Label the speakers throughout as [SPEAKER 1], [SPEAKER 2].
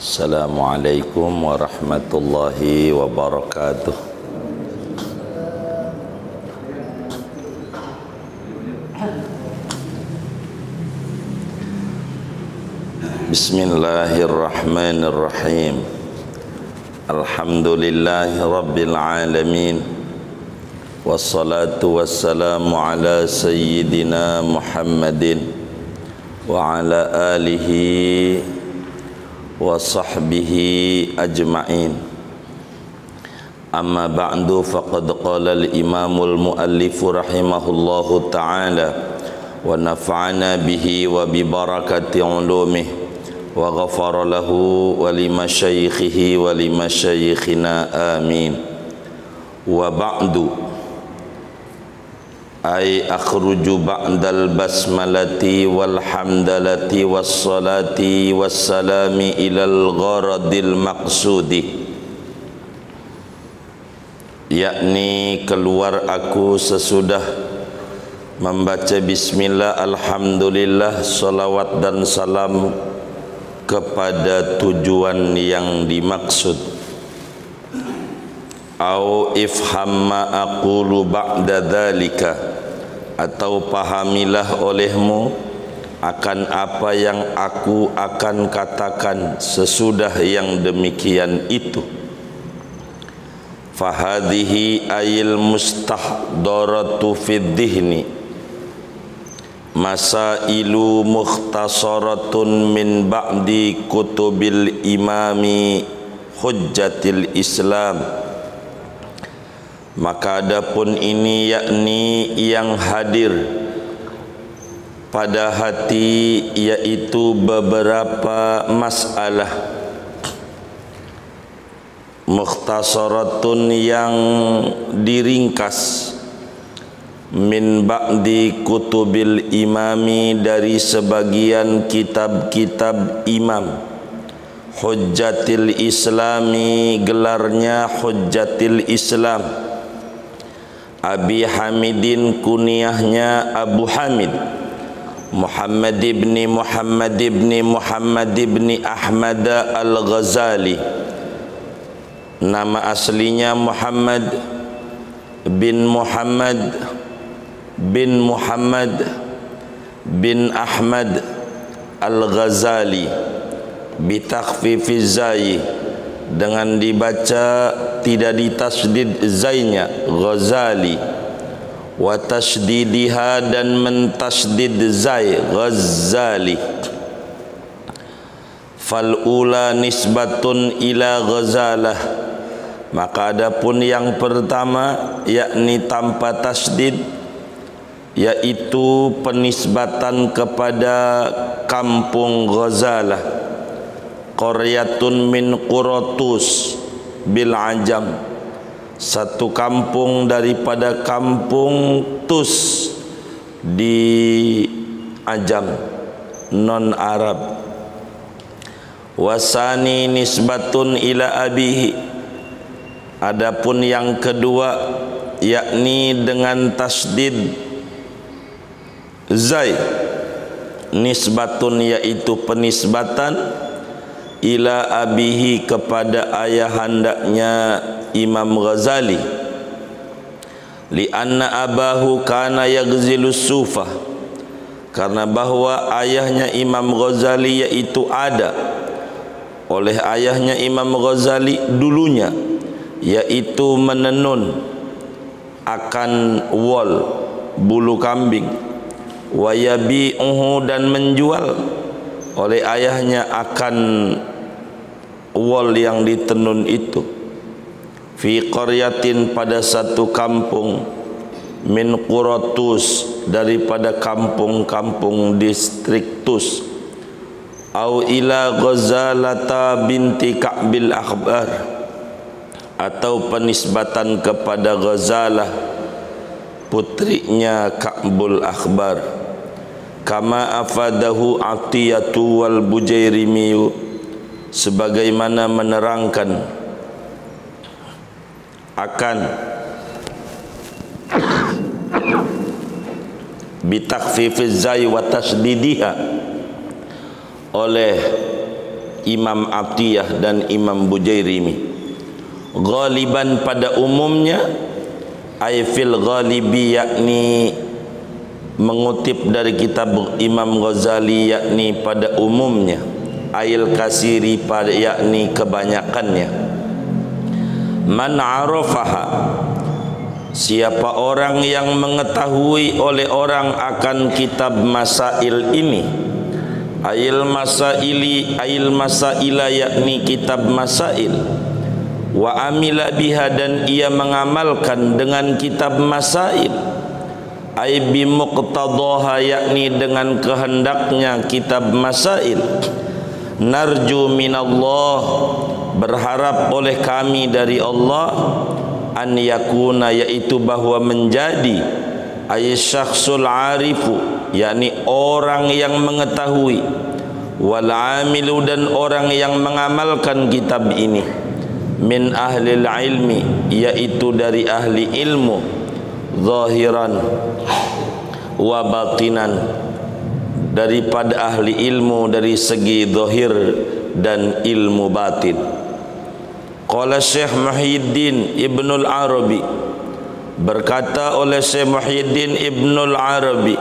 [SPEAKER 1] Assalamualaikum warahmatullahi wabarakatuh. Bismillahirrahmanirrahim. Alhamdulillahi rabbil alamin. Wassalatu wassalamu ala sayyidina Muhammadin wa ala alihi wa sahbihi ajma'in. Amma ba'du, faqad qala al-imamul muallifu rahimahullahu ta'ala wa nafa'ana bihi wa bi barakati ulumih wa ghafara lahu wa li masyayikhihi wa li masyayikhina amin. Wa ba'du ay akhruju ba'dal basmalati wal hamdalati was salati was salami ilal gharadil maqsudi, yakni keluar aku sesudah membaca bismillah, alhamdulillah, salawat dan salam kepada tujuan yang dimaksud. Au ifham ma aqulu ba'da dzalika, atau pahamilah olehmu akan apa yang aku akan katakan sesudah yang demikian itu. Fahadhihi ayil mustahdaratu fid dhihni masailu mukhtasaratun min ba'di kutubil imami hujjatil Islam. Maka adapun ini, yakni yang hadir pada hati, yaitu beberapa masalah mukhtasaratun yang diringkas, min ba'di kutubil imami, dari sebagian kitab-kitab imam, hujjatil islami, gelarnya hujjatil Islam, Abi Hamidin, kunyahnya Abu Hamid, Muhammad ibni Muhammad ibni Muhammad ibni Ahmad al-Ghazali. Nama aslinya Muhammad bin Muhammad bin Muhammad bin Ahmad al-Ghazali, bitakhfifiz zai, dengan dibaca tidak ditasdid zainya, Ghazali, wa tasdidiha, dan mentasdid zai, Ghazali. Fal ula nisbatun ila Ghazalah, maka adapun yang pertama, yakni tanpa tasdid, yaitu penisbatan kepada kampung Ghazalah. Qaryatun min Quratus bil Ajam, satu kampung daripada kampung Tus di Ajam, non Arab. Wasani nisbatun ila abihi, adapun yang kedua, yakni dengan tasdid zai, nisbatun, yaitu penisbatan, ila abihi, kepada ayahandanya Imam Ghazali. Lianna abahu kana yaghzilus sufah, karena bahwa ayahnya Imam Ghazali, yaitu ada oleh ayahnya Imam Ghazali dulunya, yaitu menenun akan wol, bulu kambing, wa yabi'uhu, dan menjual oleh ayahnya akan wol yang ditenun itu, fi qaryatin, pada satu kampung, min Quratus, daripada kampung-kampung distrik Tus, au ila Ghazalata binti Ka'bil Akhbar, atau penisbatan kepada Ghazalah, putrinya Ka'bul Akhbar. Kama afadahu Atiyatu wal Bujairimiyu, sebagaimana menerangkan akan bitakhfifiz zai wa tasdidiha, oleh Imam Atiyah dan Imam Bujairimi. Ghaliban pada umumnya, ay fil ghalibi, yakni mengutip dari kitab Imam Ghazali, yakni pada umumnya, ayil kasiri, pada yakni kebanyakannya. Man arafaha, siapa orang yang mengetahui oleh orang akan kitab masail ini, ayil masaila, yakni kitab masail, wa amila biha, dan ia mengamalkan dengan kitab masail, ay bi muqtadaha, yakni dengan kehendaknya kitab masail. Narju minallah, berharap oleh kami dari Allah, an yakuna, yaitu bahwa menjadi, ay syakhsul arifu, yakni orang yang mengetahui, wal amilu, dan orang yang mengamalkan kitab ini, min ahlil ilmi, yaitu dari ahli ilmu, zahiran wa batinan, daripada ahli ilmu dari segi zahir dan ilmu batin. Qala Syekh Muhyiddin Ibnul Arabi, berkata oleh Syekh Muhyiddin Ibnul Arabi,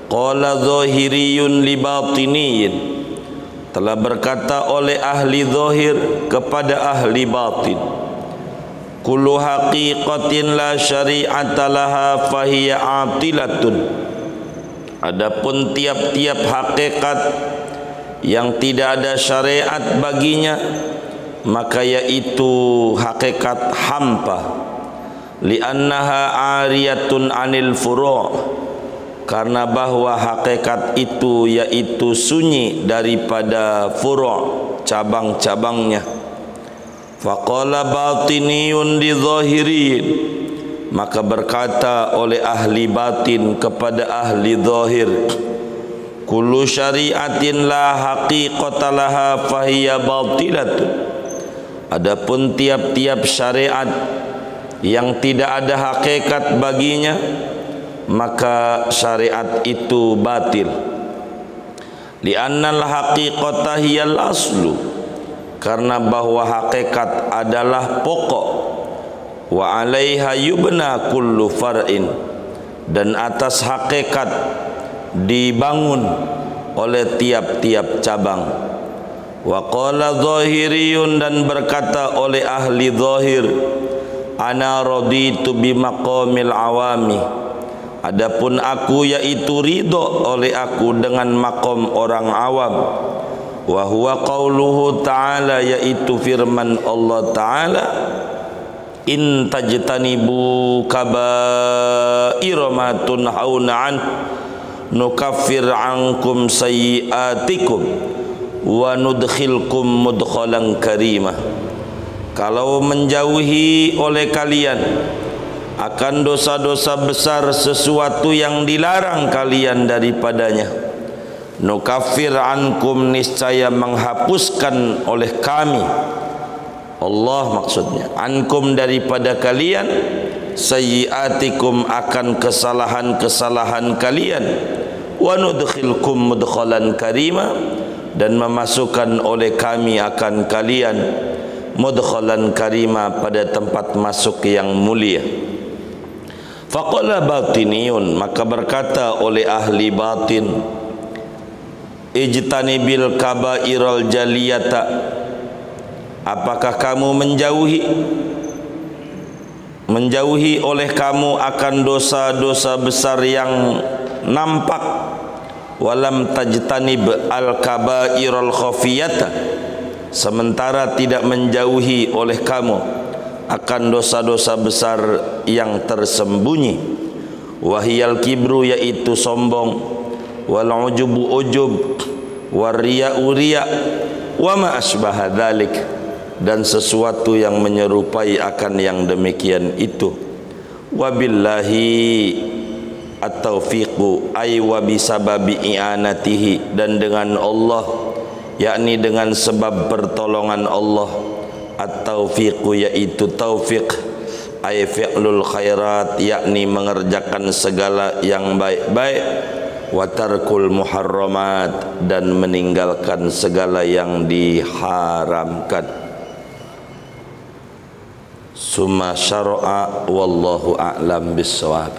[SPEAKER 1] qala zahiriyun li batiniyin, telah berkata oleh ahli zahir kepada ahli batin, kullu haqiqatin la syari'ata laha fahiya atilatun, adapun tiap-tiap hakikat yang tidak ada syariat baginya, maka yaitu hakikat hampa. Li'annaha ariyatun anil furu', karena bahwa hakikat itu yaitu sunyi daripada furu', cabang-cabangnya. Faqala batiniyun li zahiriyin, maka berkata oleh ahli batin kepada ahli zahir, kullu syari'atin la haqiqata laha fahiya batilatun, adapun tiap-tiap syariat yang tidak ada hakikat baginya, maka syariat itu batil. Li'annal haqiqata hiyal aslu, karena bahwa hakikat adalah pokok. Wa alaiha yubna kullu far'in, dan atas hakikat dibangun oleh tiap-tiap cabang. Wa qala zahiriyun, dan berkata oleh ahli zahir, ana raditu bi maqamil awami, adapun aku yaitu ridho oleh aku dengan makom orang awam. Wa huwa qauluhu ta'ala, yaitu firman Allah Ta'ala, in tajtanibu kaba'ira ma tunhauna an nukaffir ankum sayyi'atikum wa nudkhilkum mudkhalan karimah. Kalau menjauhi oleh kalian akan dosa-dosa besar sesuatu yang dilarang kalian daripadanya, nukaffir ankum, niscaya menghapuskan oleh kami, Allah maksudnya, ankum daripada kalian, sayyiatikum akan kesalahan-kesalahan kalian, wa nudkhilkum mudkhalan karima, dan memasukkan oleh kami akan kalian mudkhalan karima, pada tempat masuk yang mulia. Faqala batiniyun, maka berkata oleh ahli batin, ijtanibil kabairal jaliyata, apakah kamu menjauhi oleh kamu akan dosa-dosa besar yang nampak, walam tajtanib al kabairal khafiyata, sementara tidak menjauhi oleh kamu akan dosa-dosa besar yang tersembunyi. Wahiyal kibru, yaitu sombong, wal ujubu ujub, wariya'u riya', wa ma asbaha dzalik, dan sesuatu yang menyerupai akan yang demikian itu. Wabillahi at-taufiqu, ay wa bisababi i'anatihi, dan dengan Allah, yakni dengan sebab pertolongan Allah, at-taufiqu, yaitu taufiq, ay fi'lul khairat, yakni mengerjakan segala yang baik-baik, wa tarkul muharramat, dan meninggalkan segala yang diharamkan. Summa syara'a wallahu a'lam bissawab.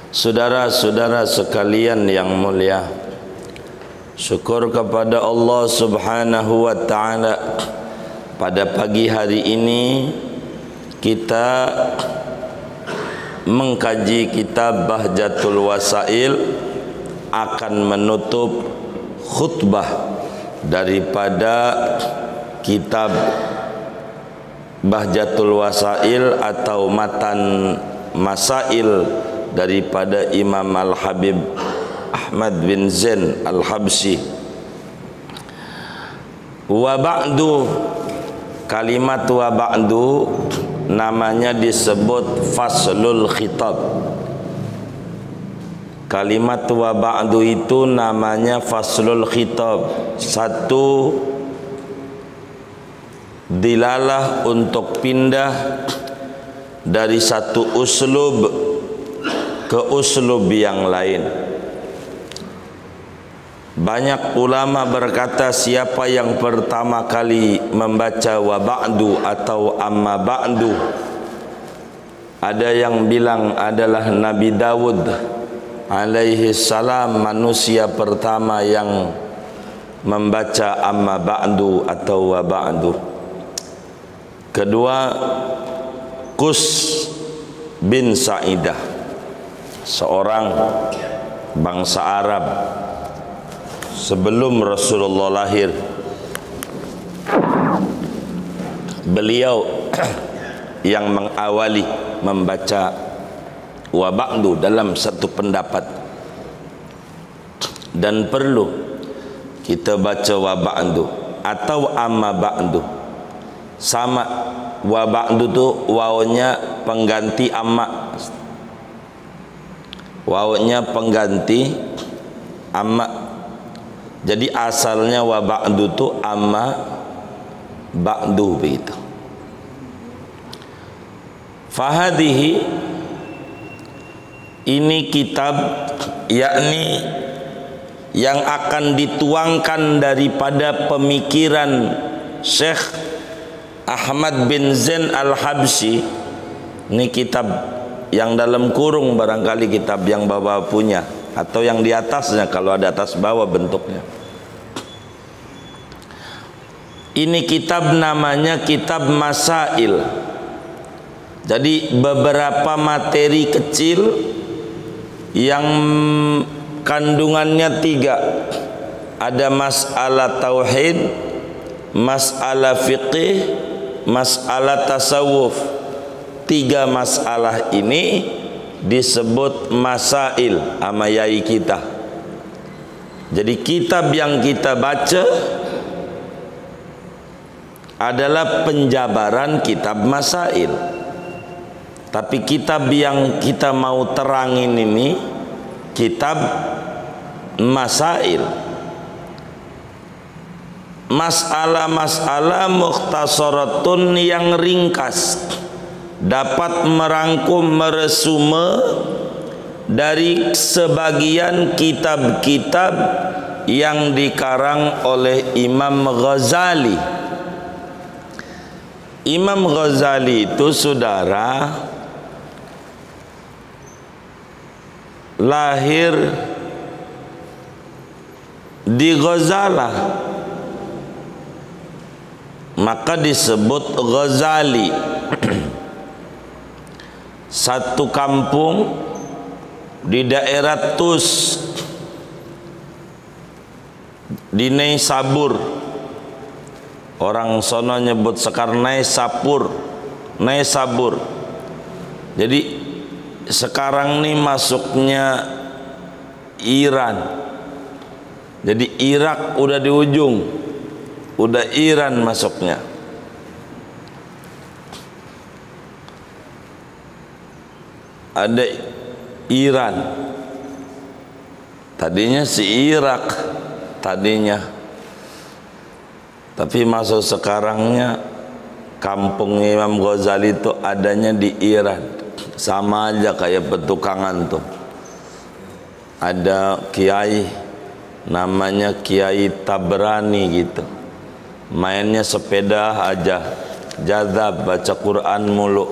[SPEAKER 1] Saudara-saudara sekalian yang mulia, syukur kepada Allah Subhanahu wa taala, pada pagi hari ini kita mengkaji kitab Bahjatul Wasail, akan menutup khutbah daripada kitab Bahjatul Wasail atau matan masail daripada Imam Al-Habib Ahmad bin Zain Al-Habsyi. Wa ba'du, kalimat wa ba'du namanya disebut faslul khitab. Kalimat wa ba'du itu namanya faslul khitab. Satu dilalah untuk pindah dari satu uslub ke uslub yang lain. Banyak ulama berkata, siapa yang pertama kali membaca wa ba'du atau amma ba'du, ada yang bilang adalah Nabi Dawud alaihi salam, manusia pertama yang membaca amma ba'du atau wa ba'du. Kedua, Qus bin Sa'idah, seorang bangsa Arab sebelum Rasulullah lahir. Beliau yang mengawali membaca wa ba'du dalam satu pendapat, dan perlu kita baca wa ba'du atau amma ba'du sama. Wa ba'du tu wawnya pengganti amma, wawnya pengganti amma. Jadi asalnya wa ba'du tu amma ba'du, begitu. Fahadihi, ini kitab, yakni yang akan dituangkan daripada pemikiran Syekh Ahmad bin Zain Al-Habsyi. Ini kitab yang dalam kurung, barangkali kitab yang Bapak punya atau yang di atasnya, kalau ada atas bawah bentuknya. Ini kitab namanya kitab Masail. Jadi beberapa materi kecil yang kandungannya 3. Ada masalah tauhid, masalah fiqih, masalah tasawuf. 3 masalah ini disebut masail sama yai kita. Jadi kitab yang kita baca adalah penjabaran kitab masail. Tapi kitab yang kita mau terangin ini kitab masail. Masalah-masalah mukhtasaratun yang ringkas, dapat merangkum, meresume dari sebagian kitab-kitab yang dikarang oleh Imam Ghazali. Imam Ghazali itu, saudara, lahir di Ghazala, maka disebut Ghazali. Satu kampung di daerah Tus di Naisabur. Orang sono nyebut sekarang Naisabur. Jadi sekarang nih masuknya Iran. Jadi Irak udah di ujung, udah Iran masuknya. Ada Iran, tadinya si Irak tadinya, tapi masuk sekarangnya kampung Imam Ghazali itu adanya di Iran. sama aja kayak petukangan tuh. Ada kiai namanya Kiai Tabrani gitu, mainnya sepeda aja, jazab, baca Quran mulu,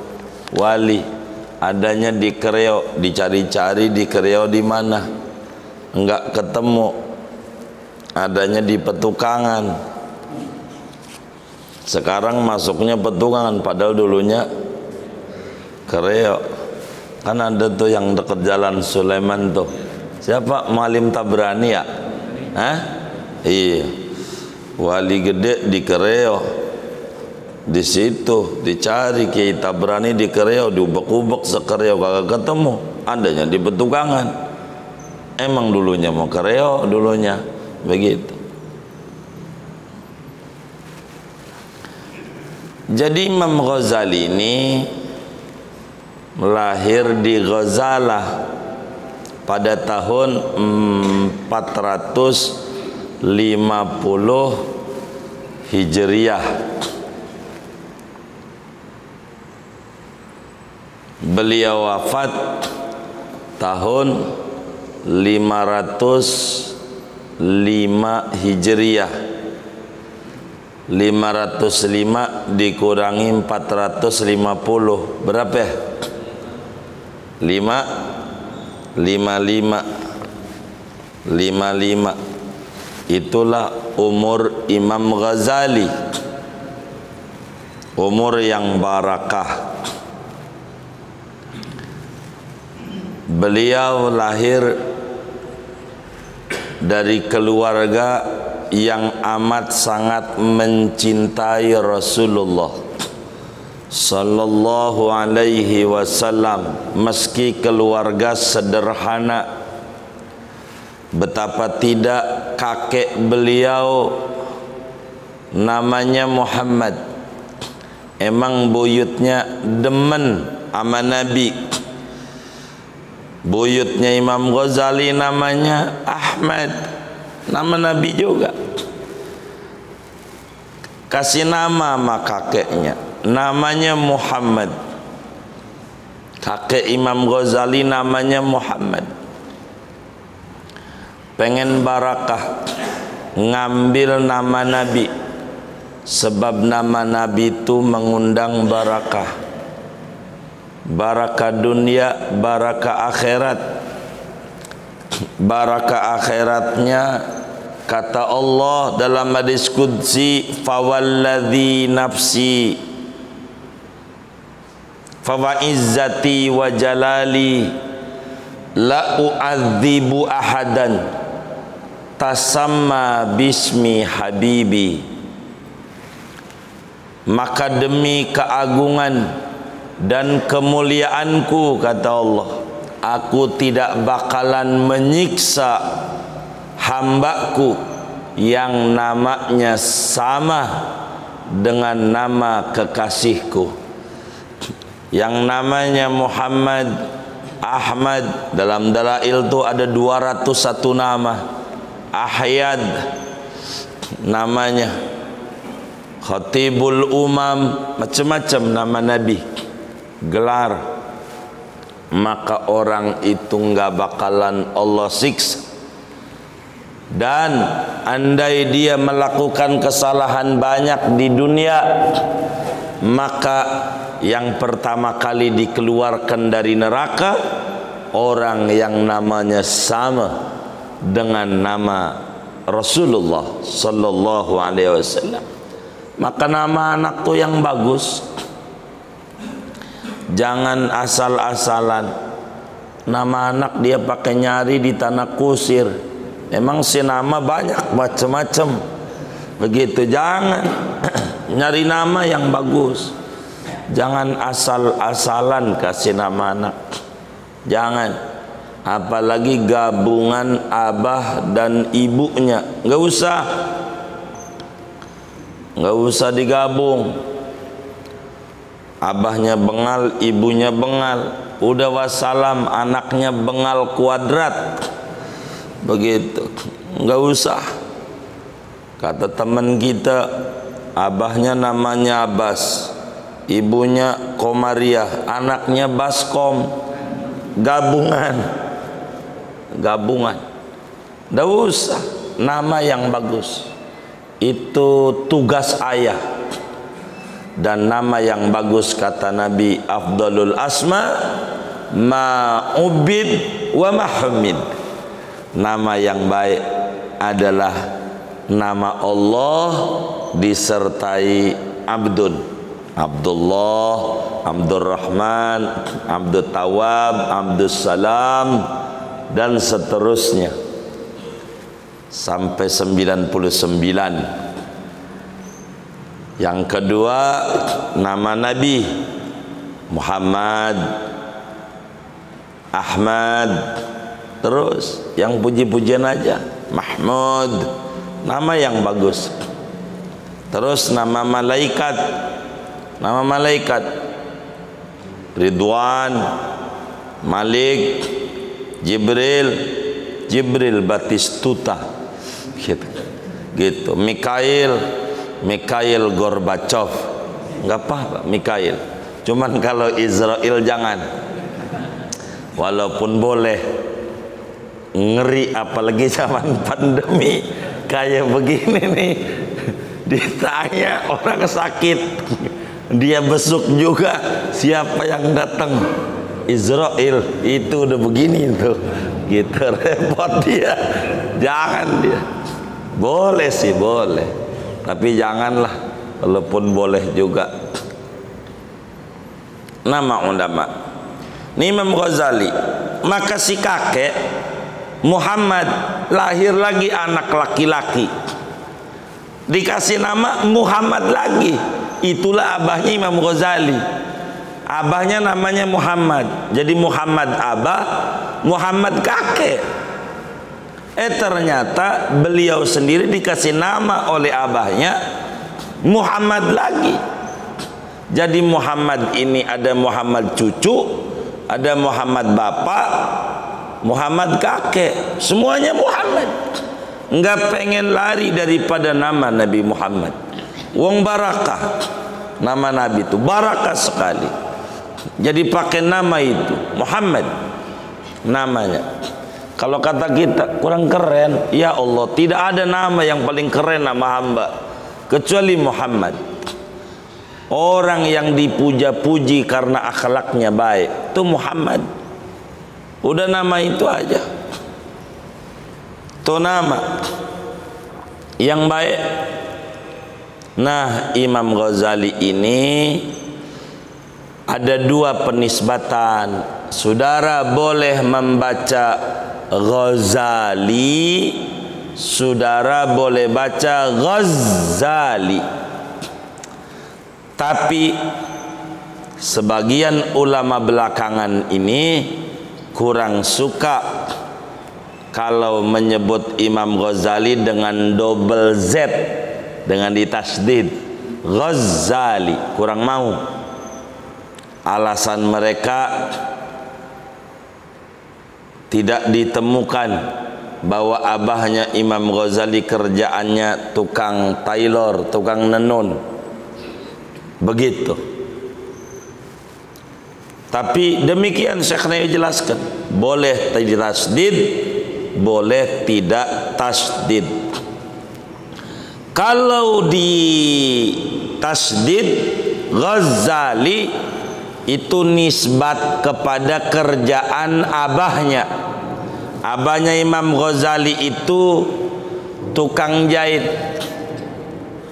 [SPEAKER 1] wali. Adanya di Kreo, dicari-cari di Kreo di mana, enggak ketemu. Adanya di petukangan. Sekarang masuknya petukangan, padahal dulunya Kreo. Kan ada tuh yang dekat Jalan Sulaiman tuh. Siapa? Malim Tabrani ya? Hah? Iya. Wali gede di Kreo. Di situ dicari Kiai Tabrani di Kreo, diubek-ubek sekreo kagak ketemu. Adanya di petukangan. Emang dulunya mau Kreo dulunya begitu. Jadi Imam Ghazali ini lahir di Ghazalah pada tahun 450 Hijriah. Beliau wafat tahun 505 Hijriah. 505 dikurangi 450 berapa ya? 55. Itulah umur Imam Ghazali, umur yang barakah. Beliau lahir dari keluarga yang amat sangat mencintai Rasulullah sallallahu alaihi wasallam. Meski keluarga sederhana, betapa tidak kakek beliau namanya Muhammad, emang buyutnya demen sama Nabi. Buyutnya Imam Ghazali namanya Ahmad, nama Nabi juga. Kasih nama sama kakeknya, namanya Muhammad. Kakek Imam Ghazali namanya Muhammad. Pengen barakah, ngambil nama Nabi, sebab nama Nabi itu mengundang barakah. Barakah dunia, barakah akhirat. Barakah akhiratnya kata Allah dalam hadis qudsi, fawalladzi nafsi fawa'izzati wa jalali la u'adzibu ahadan tasamma bismi habibi. Maka demi keagungan dan kemuliaanku, kata Allah, aku tidak bakalan menyiksa hambaku yang namanya sama dengan nama kekasihku, yang namanya Muhammad, Ahmad. Dalam dalail itu ada 201 nama. Ahyad namanya, Khatibul Umam, macam-macam nama Nabi, gelar. Maka orang itu nggak bakalan Allah siksa. Dan andai dia melakukan kesalahan banyak di dunia, maka yang pertama kali dikeluarkan dari neraka orang yang namanya sama dengan nama Rasulullah sallallahu alaihi wasallam. Maka nama anak tuh yang bagus, jangan asal-asalan. Nama anak dia pakai nyari di tanah kusir. Emang si nama banyak macam-macam begitu. Jangan nyari nama yang bagus. Jangan asal-asalan kasih nama anak. Jangan. Apalagi gabungan abah dan ibunya. Nggak usah. Nggak usah digabung. Abahnya bengal, ibunya bengal, udah wassalam, anaknya bengal kuadrat. Begitu, nggak usah. Kata teman kita, abahnya namanya Abbas, ibunya Komariah, anaknya Baskom, gabungan. Nggak usah nama yang bagus, itu tugas ayah. Dan nama yang bagus kata Nabi, afdalul asma ma'ubid wa mahmid. Nama yang baik adalah nama Allah disertai abdun, Abdullah, Abdurrahman, Abdul Tawab, Abdul Salam, dan seterusnya sampai 99. Yang kedua, nama Nabi Muhammad, Ahmad, terus yang puji-pujian aja, Mahmud, nama yang bagus. Terus nama malaikat, Ridwan, Malik, Jibril Batistuta, gitu. Mikhail Gorbachev, nggak apa-apa Mikhail. Cuman kalau Israel jangan. Walaupun boleh, ngeri apalagi zaman pandemi kayak begini nih. Ditanya orang sakit, dia besuk juga, siapa yang datang? Israel. Itu udah begini tuh, gitu repot dia. Jangan dia. Boleh sih boleh, tapi janganlah. Walaupun boleh juga. Nama ulama ini Imam Ghazali. Maka si kakek Muhammad lahir lagi anak laki-laki, dikasih nama Muhammad lagi. Itulah abahnya Imam Ghazali. Abahnya namanya Muhammad, jadi Muhammad abah, Muhammad kakek. Ternyata beliau sendiri dikasih nama oleh abahnya Muhammad lagi. Jadi Muhammad ini ada Muhammad cucu, ada Muhammad bapak, Muhammad kakek, semuanya Muhammad. Enggak pengen lari daripada nama Nabi Muhammad. Wong barakah, nama Nabi itu barakah sekali. Jadi pakai nama itu Muhammad namanya. Kalau kata kita kurang keren, ya Allah, tidak ada nama yang paling keren nama hamba kecuali Muhammad. Orang yang dipuja-puji karena akhlaknya baik itu Muhammad. Udah nama itu aja, itu nama yang baik. Nah, Imam Ghazali ini ada dua penisbatan. Saudara boleh membaca Ghazali, saudara boleh baca Ghazali. Tapi sebagian ulama belakangan ini kurang suka kalau menyebut Imam Ghazali dengan double Z, dengan ditasdid Ghazali, kurang mau. Alasan mereka tidak ditemukan bahwa abahnya Imam Ghazali kerjaannya tukang tailor, tukang nenun, begitu. Tapi demikian Syekhnya jelaskan, boleh tasdid, boleh tidak tasdid. Kalau di tasdid Ghazali itu nisbat kepada kerjaan abahnya. Abahnya Imam Ghazali itu tukang jahit.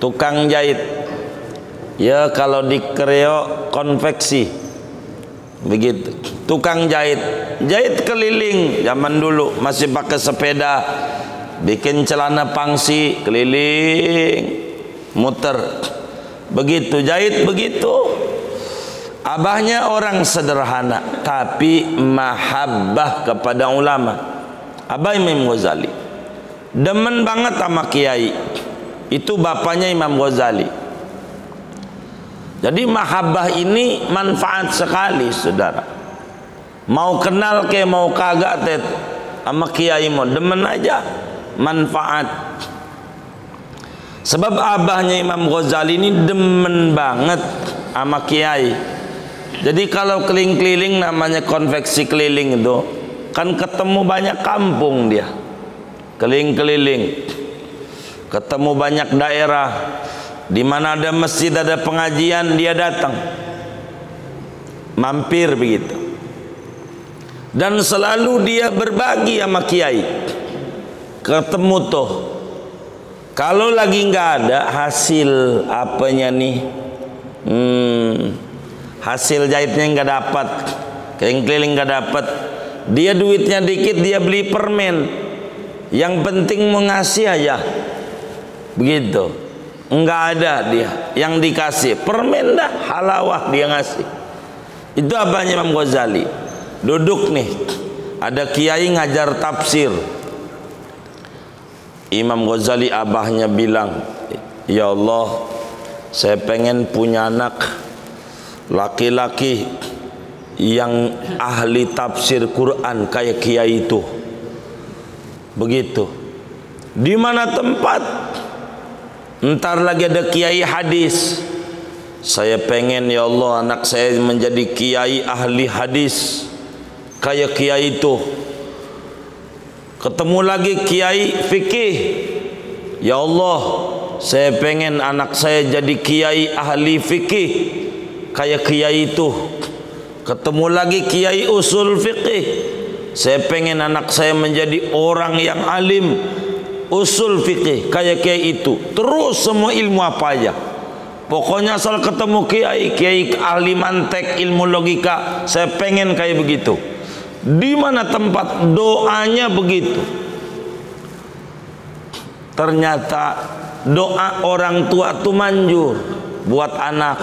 [SPEAKER 1] Tukang jahit. Ya kalau di kreo konveksi. Begitu. Tukang jahit. Jahit keliling zaman dulu, masih pakai sepeda. Bikin celana pangsi keliling, muter. Begitu jahit begitu. Abahnya orang sederhana tapi mahabbah kepada ulama. Abah Imam Ghazali demen banget sama kiai. Itu bapaknya Imam Ghazali. Jadi mahabbah ini manfaat sekali, saudara. Mau kenal ke mau kagak teh sama kiai mau demen aja, manfaat. Sebab abahnya Imam Ghazali ini demen banget sama kiai. Jadi kalau keliling-keliling, namanya konveksi keliling itu, kan ketemu banyak kampung dia. Keliling-keliling, ketemu banyak daerah, di mana ada masjid, ada pengajian, dia datang, mampir begitu. Dan selalu dia berbagi sama kiai. Ketemu tuh, kalau lagi nggak ada hasil apanya nih, hasil jahitnya nggak dapat, keliling-keliling nggak dapat, dia duitnya dikit, dia beli permen. Yang penting mengasih aja, begitu. Nggak ada dia yang dikasih permen dah, halawah dia ngasih. Itu abahnya Imam Ghazali. Duduk nih, ada kiai ngajar tafsir. Imam Ghazali abahnya bilang, ya Allah, saya pengen punya anak laki-laki yang ahli tafsir Quran kayak kiai itu. Begitu. Di mana tempat? Entar lagi ada kiai hadis. Saya pengen ya Allah anak saya menjadi kiai ahli hadis kayak kiai itu. Ketemu lagi kiai fikih. Ya Allah, saya pengen anak saya jadi kiai ahli fikih kayak kiai itu. Ketemu lagi kiai usul fikih. Saya pengen anak saya menjadi orang yang alim usul fikih kayak kiai itu. Terus semua ilmu apa aja, pokoknya asal ketemu kiai, kiai ahli mantek, ilmu logika, saya pengen kayak begitu. Di mana tempat doanya begitu. Ternyata doa orang tua itu manjur buat anak.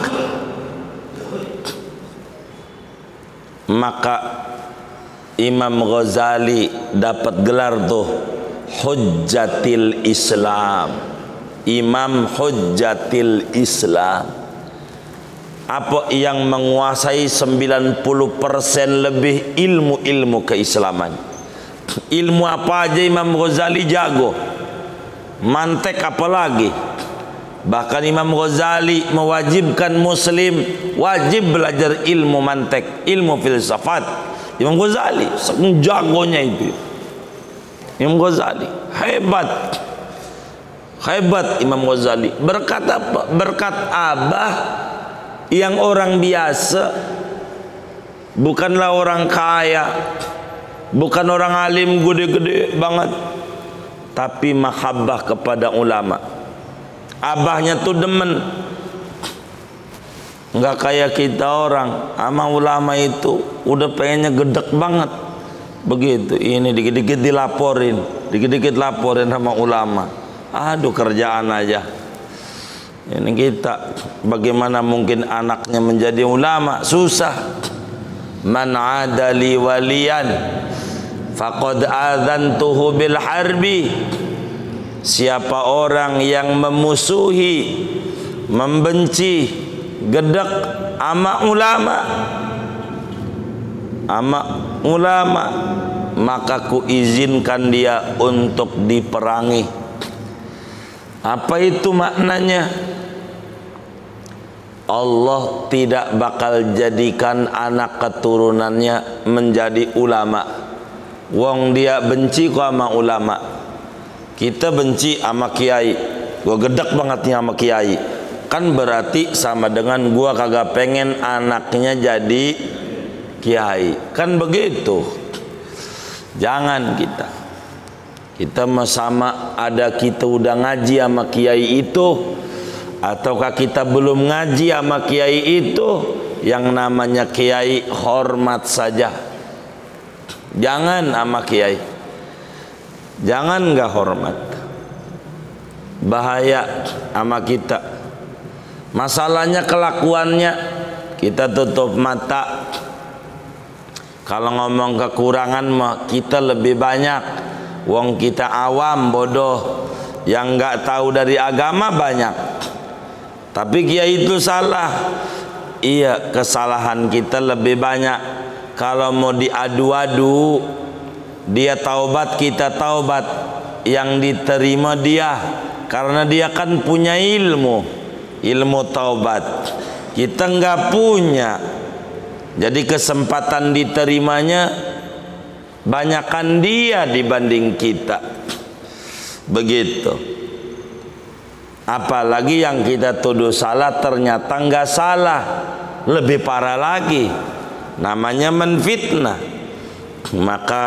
[SPEAKER 1] Maka Imam Ghazali dapat gelar tuh Hujjatil Islam, Imam Hujjatil Islam. Apa yang menguasai 90% lebih ilmu-ilmu keislaman. Ilmu apa aja Imam Ghazali jago. Mantek apalagi. Bahkan Imam Ghazali mewajibkan muslim wajib belajar ilmu mantek, ilmu filsafat. Imam Ghazali saking jagonya itu. Imam Ghazali hebat. Hebat Imam Ghazali. Berkat apa? Berkat abah yang orang biasa, bukanlah orang kaya, bukan orang alim gede-gede banget, tapi mahabbah kepada ulama. Abahnya tuh demen. Enggak kayak kita orang sama ulama itu udah pengennya gedek banget. Begitu, ini dikit-dikit dilaporin, dikit-dikit laporin sama ulama. Aduh, kerjaan aja. Ini kita, bagaimana mungkin anaknya menjadi ulama? Susah. Man adali waliyan faqad adzantuhu bil harbi. Siapa orang yang memusuhi, membenci, gedek ama ulama, maka kuizinkan dia untuk diperangi. Apa itu maknanya? Allah tidak bakal jadikan anak keturunannya menjadi ulama. Wong dia benci kok sama ulama. Kita benci sama kiai, gua gedek banget nih sama kiai. Kan berarti sama dengan gua kagak pengen anaknya jadi kiai. Kan begitu. Jangan kita sama ada kita udah ngaji sama kiai itu ataukah kita belum ngaji sama kiai itu, yang namanya kiai hormat saja. Jangan sama kiai, jangan nggak hormat, bahaya sama kita. Masalahnya kelakuannya kita tutup mata. Kalau ngomong kekurangan mah kita lebih banyak. Wong kita awam, bodoh, yang nggak tahu dari agama banyak. Tapi kiai itu salah. Iya, kesalahan kita lebih banyak. Kalau mau diadu-adu, dia taubat, kita taubat. Yang diterima dia, karena dia kan punya ilmu taubat. Kita nggak punya. Jadi kesempatan diterimanya banyakan dia dibanding kita. Begitu. Apalagi yang kita tuduh salah ternyata nggak salah. Lebih parah lagi, namanya menfitnah. Maka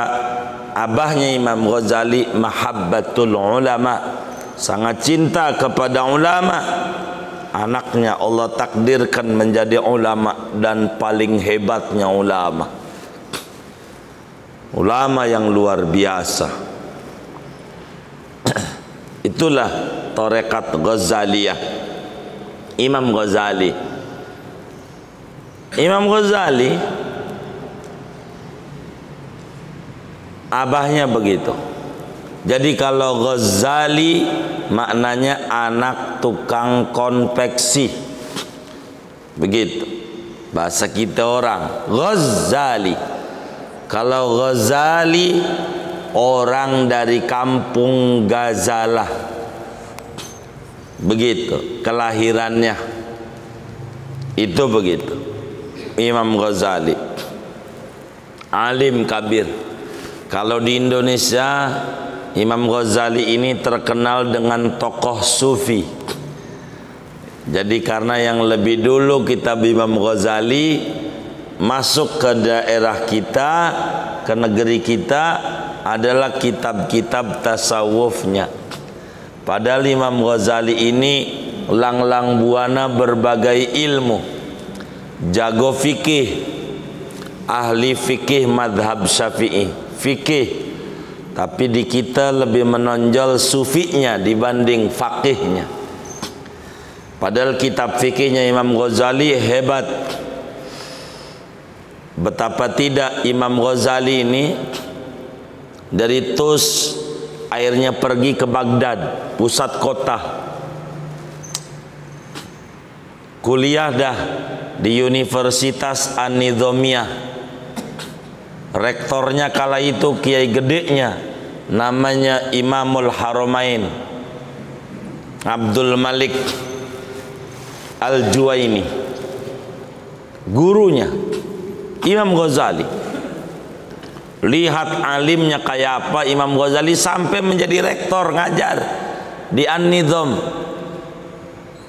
[SPEAKER 1] abahnya Imam Ghazali mahabbatul ulama, sangat cinta kepada ulama. Anaknya Allah takdirkan menjadi ulama, dan paling hebatnya ulama, ulama yang luar biasa. Itulah tarekat Ghazaliyah. Imam Ghazali, Imam Ghazali abahnya begitu. Jadi kalau Ghazali maknanya anak tukang konveksi. Begitu bahasa kita orang, Ghazali. Kalau Ghazali orang dari kampung Gazalah. Begitu kelahirannya. Itu begitu. Imam Ghazali alim kabir. Kalau di Indonesia, Imam Ghazali ini terkenal dengan tokoh sufi. Jadi karena yang lebih dulu kitab Imam Ghazali masuk ke daerah kita, ke negeri kita, adalah kitab-kitab tasawufnya. Padahal Imam Ghazali ini lang-lang buana berbagai ilmu. Jago fikih, ahli fikih madhab syafi'i, fikih. Tapi di kita lebih menonjol sufinya dibanding fakihnya. Padahal kitab fikihnya Imam Ghazali hebat. Betapa tidak Imam Ghazali ini dari Tus airnya pergi ke Baghdad, pusat kota. Kuliah dah di Universitas An-Nizamiyah. Rektornya kala itu kiai gedenya, namanya Imamul Haramain Abdul Malik Al-Juwaini. Gurunya Imam Ghazali. Lihat alimnya kayak apa Imam Ghazali sampai menjadi rektor ngajar di An-Nizam,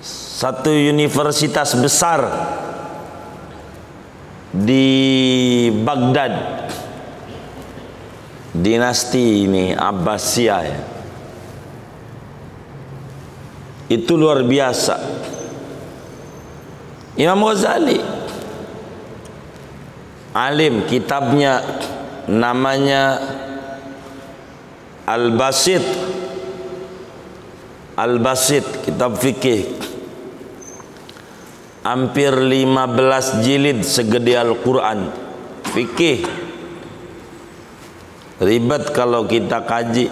[SPEAKER 1] satu universitas besar di Baghdad. Dinasti ini Abbasiyah ya. Itu luar biasa. Imam Ghazali alim, kitabnya namanya Al-Basit. Al-Basit, kitab fikih. Hampir 15 jilid segede Al-Quran. Fikih. Ribet kalau kita kaji.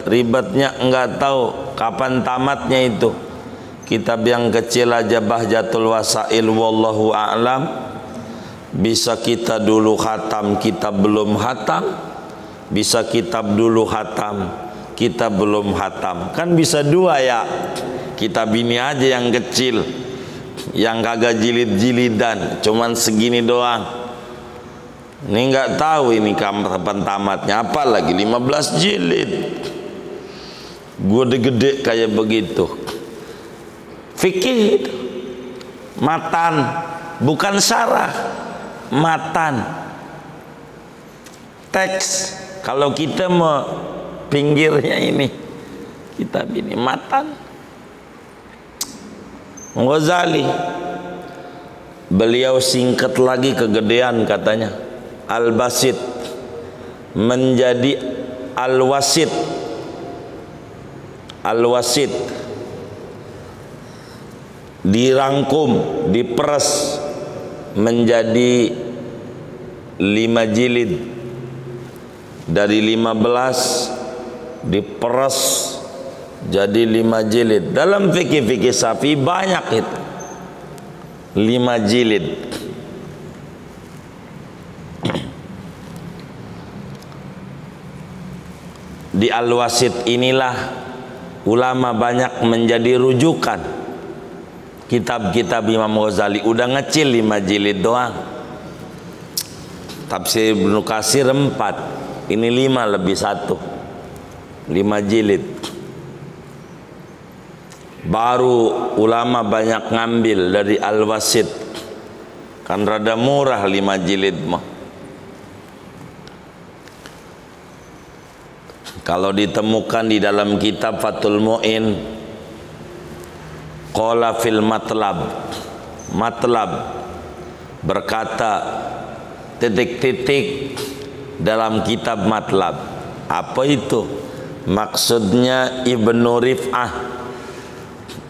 [SPEAKER 1] Ribetnya enggak tahu kapan tamatnya itu. Kitab yang kecil aja Bahjatul Wasail wallahu a'lam. Bisa kita dulu khatam, kita belum khatam. Bisa kitab dulu khatam, kita belum khatam. Kan bisa dua ya. Kitab ini aja yang kecil, yang kagak jilid-jilidan, cuman segini doang. Ini nggak tahu ini kapan tamatnya, apalagi 15 jilid. Gede-gede kayak begitu. Fikih itu matan, bukan syarah, matan. Teks. Kalau kita mau pinggirnya ini, kitab ini matan. Ghazali, beliau singkat lagi kegedean katanya. Al-Basit menjadi Al-Wasit. Al-Wasit dirangkum, diperes menjadi 5 jilid. Dari 15 diperes jadi 5 jilid. Dalam fikih-fikih Syafi'i banyak itu 5 jilid. Di Al-Wasit inilah ulama banyak menjadi rujukan. kitab-kitab Imam Ghazali udah ngecil 5 jilid doang. Tafsir Ibnu Katsir 4, ini 5 lebih 1, 5 jilid. Baru ulama banyak ngambil dari Al-Wasit, kan rada murah 5 jilid mah. Kalau ditemukan di dalam kitab Fathul Mu'in, qala fil matlab, matlab berkata titik-titik dalam kitab matlab. Apa itu? Maksudnya Ibnu Rif'ah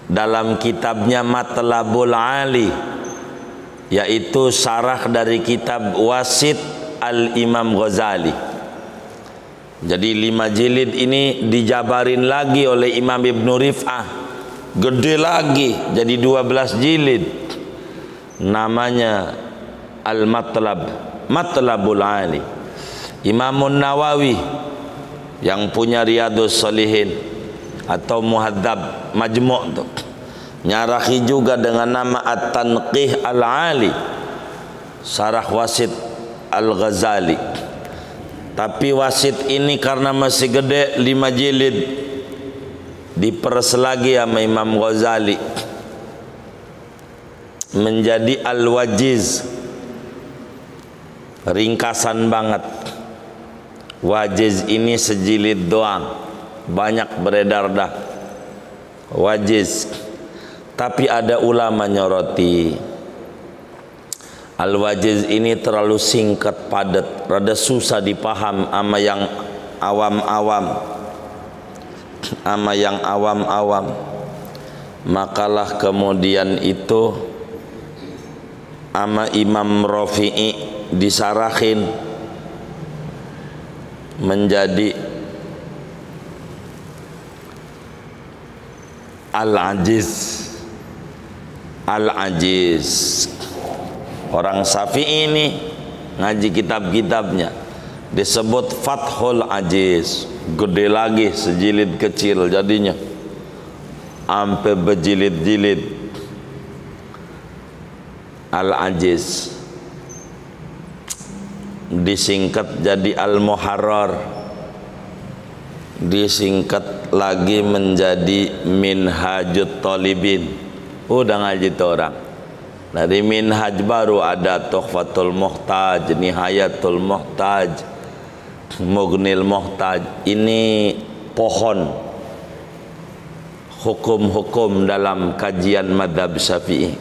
[SPEAKER 1] dalam kitabnya Matlabul Ali, yaitu syarah dari kitab Wasit Al-Imam Ghazali. Jadi 5 jilid ini dijabarin lagi oleh Imam Ibnu Rif'ah, gede lagi jadi 12 jilid, namanya Al-Matlab, Matlabul Ali. Imamun Nawawi yang punya Riyadhus Shalihin atau Muhadzab Majmu' tuh nyarahi juga dengan nama At-Tanqih Al-Ali, syarah Wasit Al-Ghazali. Tapi Wasit ini karena masih gede 5 jilid, diperes lagi sama Imam Ghazali menjadi Al-Wajiz, ringkasan banget. Wajiz ini sejilid doang, banyak beredar dah Wajiz. Tapi ada ulama nyoroti Al-Wajiz ini terlalu singkat padat, rada susah dipaham sama yang awam-awam, sama yang awam-awam. Makalah kemudian itu sama Imam Rafi'i disarahin menjadi Al-Ajiz. Al-Ajiz. Orang Syafi'i ini ngaji kitab-kitabnya disebut Fathul Ajiz, gede lagi sejilid kecil jadinya sampai berjilid-jilid. Al-Ajiz disingkat jadi Al-Muharrar, disingkat lagi menjadi Minhajut Talibin. Udah ngaji tuh orang. Dari Minhaj baru ada Tuhfatul Muhtaj, Nihayatul Muhtaj, Mughnil Muhtaj. Ini pohon hukum-hukum dalam kajian madhab Syafi'i,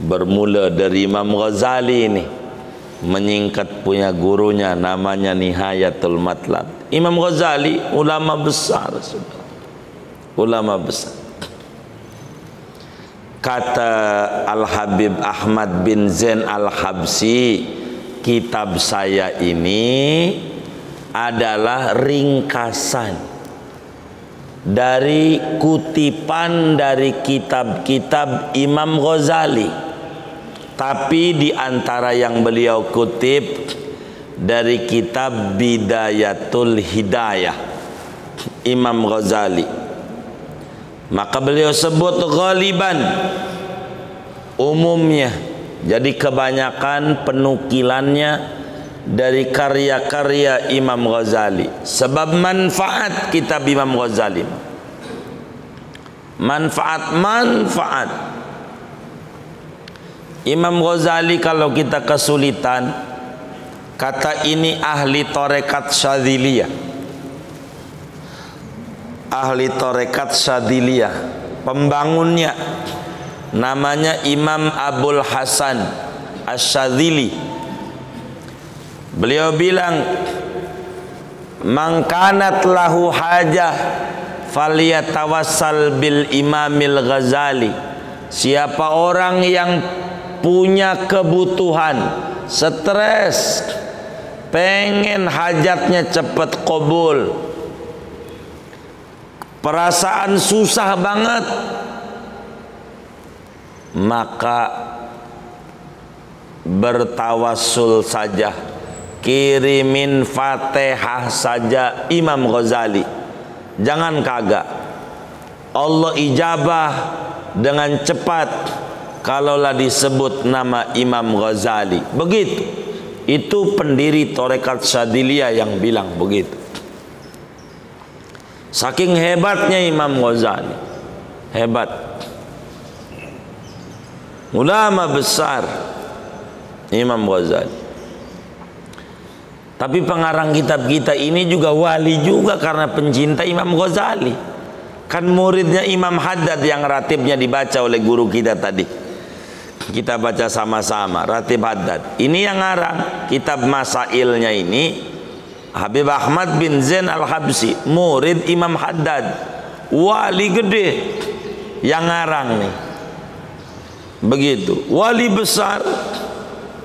[SPEAKER 1] bermula dari Imam Ghazali ini, menyingkat punya gurunya namanya Nihayatul Matlab. Imam Ghazali ulama besar, ulama besar. Kata Al-Habib Ahmad bin Zain Al-Habsi, kitab saya ini adalah ringkasan dari kutipan dari kitab-kitab Imam Ghazali. Tapi di antara yang beliau kutip dari kitab Bidayatul Hidayah Imam Ghazali, maka beliau sebut ghaliban, umumnya. Jadi kebanyakan penukilannya dari karya-karya Imam Ghazali. Sebab manfaat kitab Imam Ghazali, manfaat Imam Ghazali. Kalau kita kesulitan, kata ini ahli tarekat Syadziliyah, ahli tarekat Syadziliyah, pembangunnya namanya Imam Abul Hasan Asy-Syadzili. Beliau bilang, "Man kanat lahu hajah falyatawassal bil Imamil Ghazali." Siapa orang yang punya kebutuhan, stres, pengen hajatnya cepat qabul, perasaan susah banget, maka bertawassul saja, kirimin Fatihah saja Imam Ghazali, jangan kagak. Allah ijabah dengan cepat kalaulah disebut nama Imam Ghazali. Begitu. Itu pendiri Tarekat Syadziliyah yang bilang begitu. Saking hebatnya Imam Ghazali. Hebat. Ulama besar Imam Ghazali. Tapi pengarang kitab kita ini juga wali juga karena pencinta Imam Ghazali. Kan muridnya Imam Haddad yang ratibnya dibaca oleh guru kita tadi. Kita baca sama-sama Ratib Haddad. Ini yang ngarang kitab Masailnya ini Habib Ahmad bin Zain Al-Habsyi, murid Imam Haddad, wali gede yang ngarang nih. Begitu, wali besar.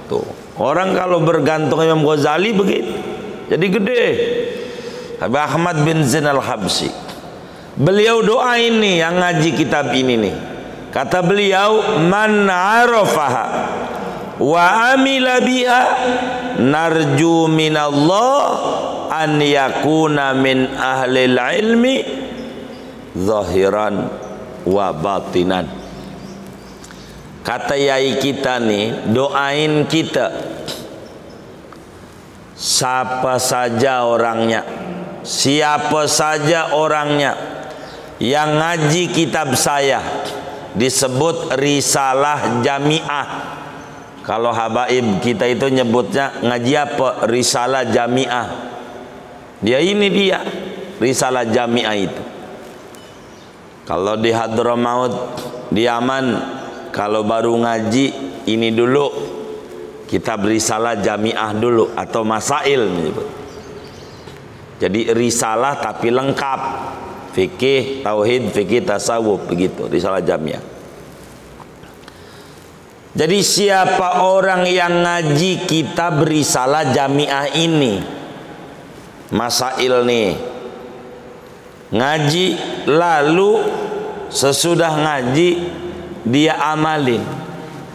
[SPEAKER 1] Tuh, orang kalau bergantung Imam Ghazali begitu. Jadi gede. Habib Ahmad bin Zain Al-Habsyi. Beliau doa ini yang ngaji kitab ini nih. Kata beliau, man arafaha wa amila biha narju minallah an yakuna min ahlil ilmi zahiran wa batinan. Kata yai kita nih, doain kita siapa saja orangnya, siapa saja orangnya yang ngaji kitab saya, disebut risalah jamiah. Kalau habaib kita itu nyebutnya ngaji apa? Risalah jamiah. Dia ini dia risalah jamiah itu. Kalau di Hadramaut, di Yaman, kalau baru ngaji ini dulu kitab risalah jamiah dulu atau masail menyebut. Jadi risalah tapi lengkap. Fikih, tauhid, fikih, tasawuf, begitu risalah jamiah. Jadi siapa orang yang ngaji kitab risalah jamiah ini, masail nih, ngaji lalu sesudah ngaji dia amalin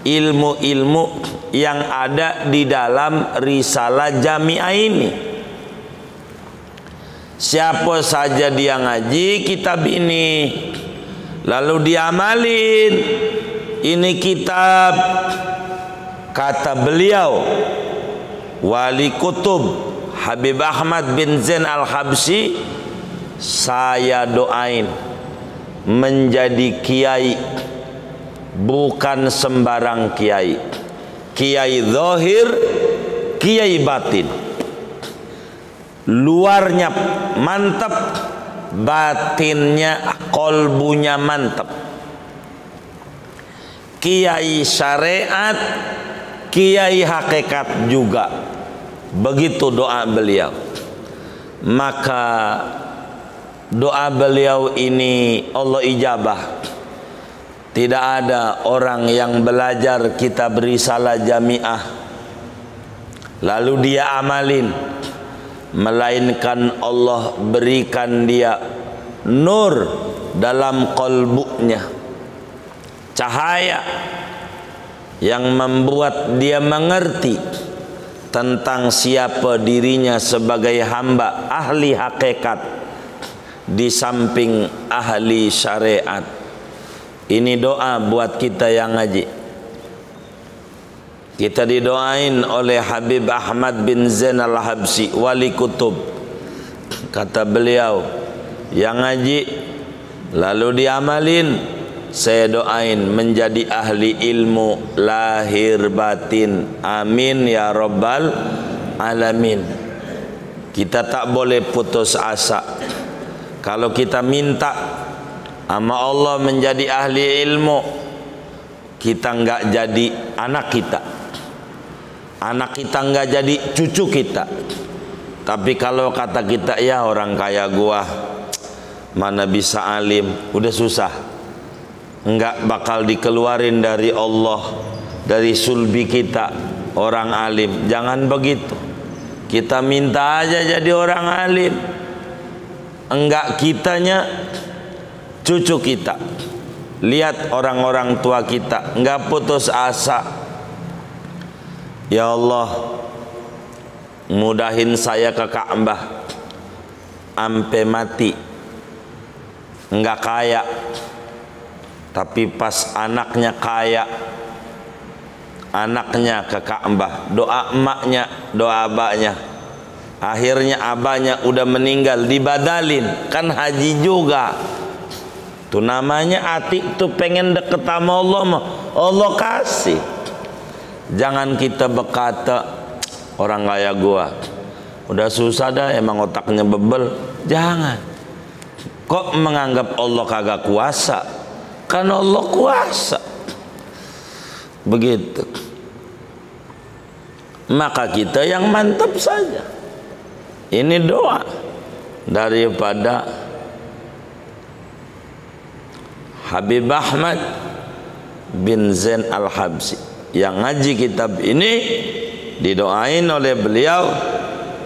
[SPEAKER 1] ilmu-ilmu yang ada di dalam risalah jamiah ini. Siapa saja dia ngaji kitab ini lalu diamalin ini kitab, kata beliau wali kutub Habib Ahmad bin Zain Al-Habsyi, saya doain menjadi kiai, bukan sembarang kiai, kiai zahir, kiai batin. Luarnya mantap, batinnya, kolbunya mantap. Kiai syariat, kiai hakikat juga. Begitu doa beliau. Maka doa beliau ini Allah ijabah. Tidak ada orang yang belajar kitab risalah jamiah lalu dia amalin, melainkan Allah berikan dia nur dalam kolbunya, cahaya yang membuat dia mengerti tentang siapa dirinya sebagai hamba ahli hakikat di samping ahli syariat. Ini doa buat kita yang ngaji. Kita didoain oleh Habib Ahmad bin Zain Al-Habsyi, wali kutub. Kata beliau, yang ngaji lalu diamalin, saya doain menjadi ahli ilmu lahir batin. Amin ya rabbal alamin. Kita tak boleh putus asa. Kalau kita minta sama Allah menjadi ahli ilmu, kita enggak jadi anak kita, anak kita enggak jadi cucu kita. Tapi kalau kata kita, ya orang kaya gua mana bisa alim, udah susah, enggak bakal dikeluarin dari Allah, dari sulbi kita orang alim. Jangan begitu. Kita minta aja jadi orang alim, enggak kitanya cucu kita. Lihat orang-orang tua kita enggak putus asa. Ya Allah, mudahin saya ke Ka'bah ampe mati, enggak kaya, Tapi pas anaknya kaya, anaknya ke Ka'bah, doa emaknya, doa abahnya, akhirnya abahnya udah meninggal, dibadalin, kan haji juga. Itu namanya hati tuh pengen deket sama Allah mah, Allah kasih. Jangan kita berkata orang kaya gua udah susah dah, emang otaknya bebel. Jangan. Kok menganggap Allah kagak kuasa? Kan Allah kuasa. Begitu. Maka kita yang mantap saja. Ini doa daripada Habib Ahmad bin Zain Al-Habsyi yang ngaji kitab ini, didoain oleh beliau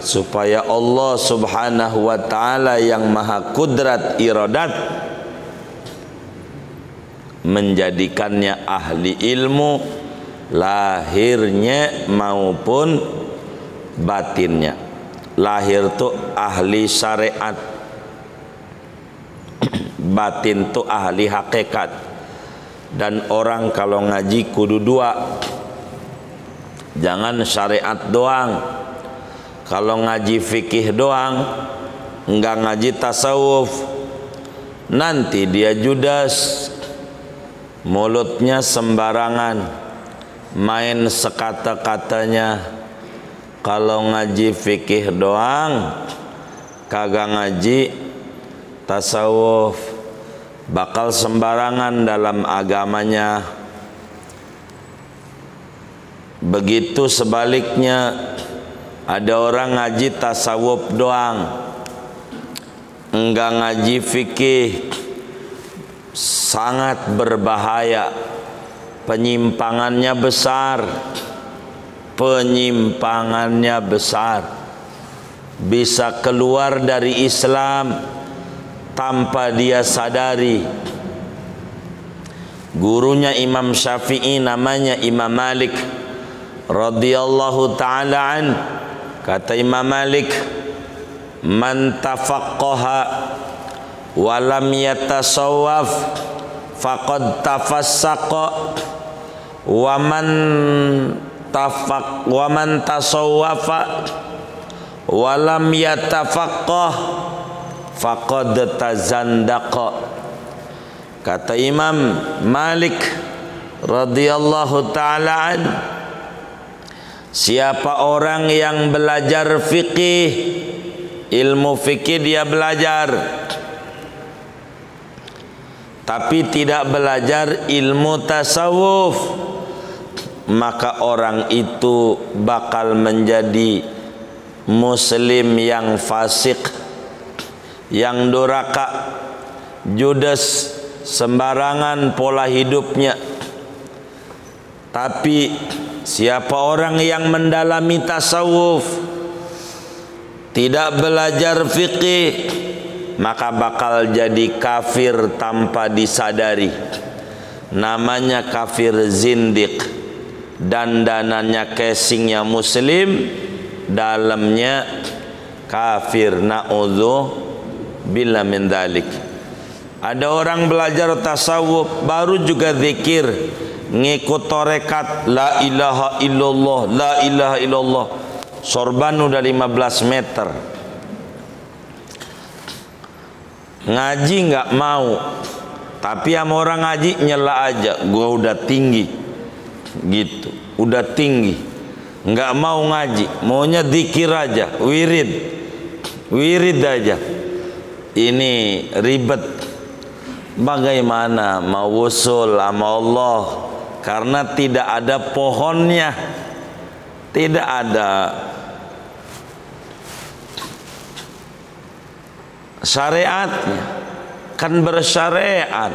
[SPEAKER 1] supaya Allah Subhanahu wa ta'ala yang maha kudrat iradat menjadikannya ahli ilmu lahirnya maupun batinnya. Lahir tuh ahli syariat, batin tuh ahli hakikat. Dan orang kalau ngaji kudu dua, jangan syariat doang. Kalau ngaji fikih doang, enggak ngaji tasawuf, nanti dia judas, mulutnya sembarangan, main sekata-katanya. Kalau ngaji fikih doang, kagak ngaji tasawuf, bakal sembarangan dalam agamanya. Begitu sebaliknya, ada orang ngaji tasawuf doang, enggak ngaji fikih, sangat berbahaya, penyimpangannya besar. Penyimpangannya besar, bisa keluar dari Islam tanpa dia sadari. Gurunya Imam Syafi'i namanya Imam Malik radhiyallahu ta'ala an, kata Imam Malik, man tafaqqaha wa lam yatasawwaf faqad tafassaqa wa man tasawwafa wa lam yatafaqqah faqad tazandaqa. Kata Imam Malik radhiyallahu ta'ala an, siapa orang yang belajar fikih, ilmu fikih dia belajar, tapi tidak belajar ilmu tasawuf, maka orang itu bakal menjadi muslim yang fasik, yang duraka, judes, sembarangan pola hidupnya. Tapi siapa orang yang mendalami tasawuf, tidak belajar fikih, maka bakal jadi kafir tanpa disadari. Namanya kafir zindik. Dandanannya casingnya muslim, dalamnya kafir. Na'udzubillah min dzalik. Ada orang belajar tasawuf baru juga zikir, ngikut torekat la ilaha illallah, la ilaha illallah, sorban udah 15 meter, ngaji nggak mau, tapi sama orang ngaji nyela aja, gua udah tinggi gitu, udah tinggi, nggak mau ngaji, maunya zikir aja, wirid aja. Ini ribet. Bagaimana mau usul sama Allah karena tidak ada pohonnya, tidak ada syariatnya. Kan bersyariat,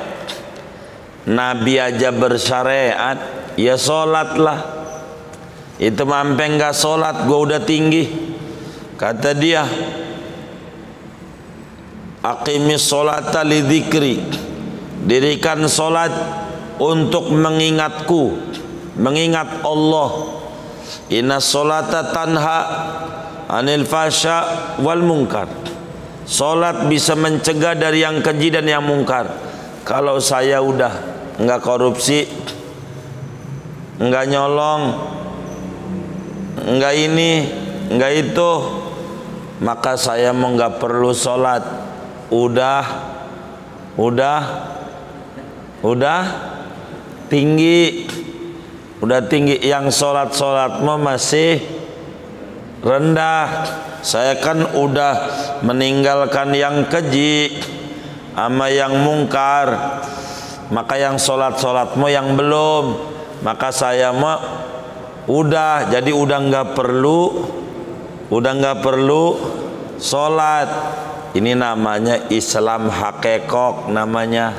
[SPEAKER 1] Nabi aja bersyariat, ya sholatlah. Itu mampe nggak sholat, gua udah tinggi. Kata dia, aqimis sholata li dzikri, dirikan sholat untuk mengingatku, mengingat Allah. Inna sholata tanha anil fasya wal munkar. Sholat bisa mencegah dari yang keji dan yang mungkar. Kalau saya udah enggak korupsi, enggak nyolong, enggak ini, enggak itu, maka saya mau enggak perlu sholat. Udah tinggi, yang sholat mau masih rendah. Saya kan udah meninggalkan yang keji sama yang mungkar, maka yang sholat mau yang belum, maka saya mau jadi udah nggak perlu sholat. Ini namanya Islam hakekok, namanya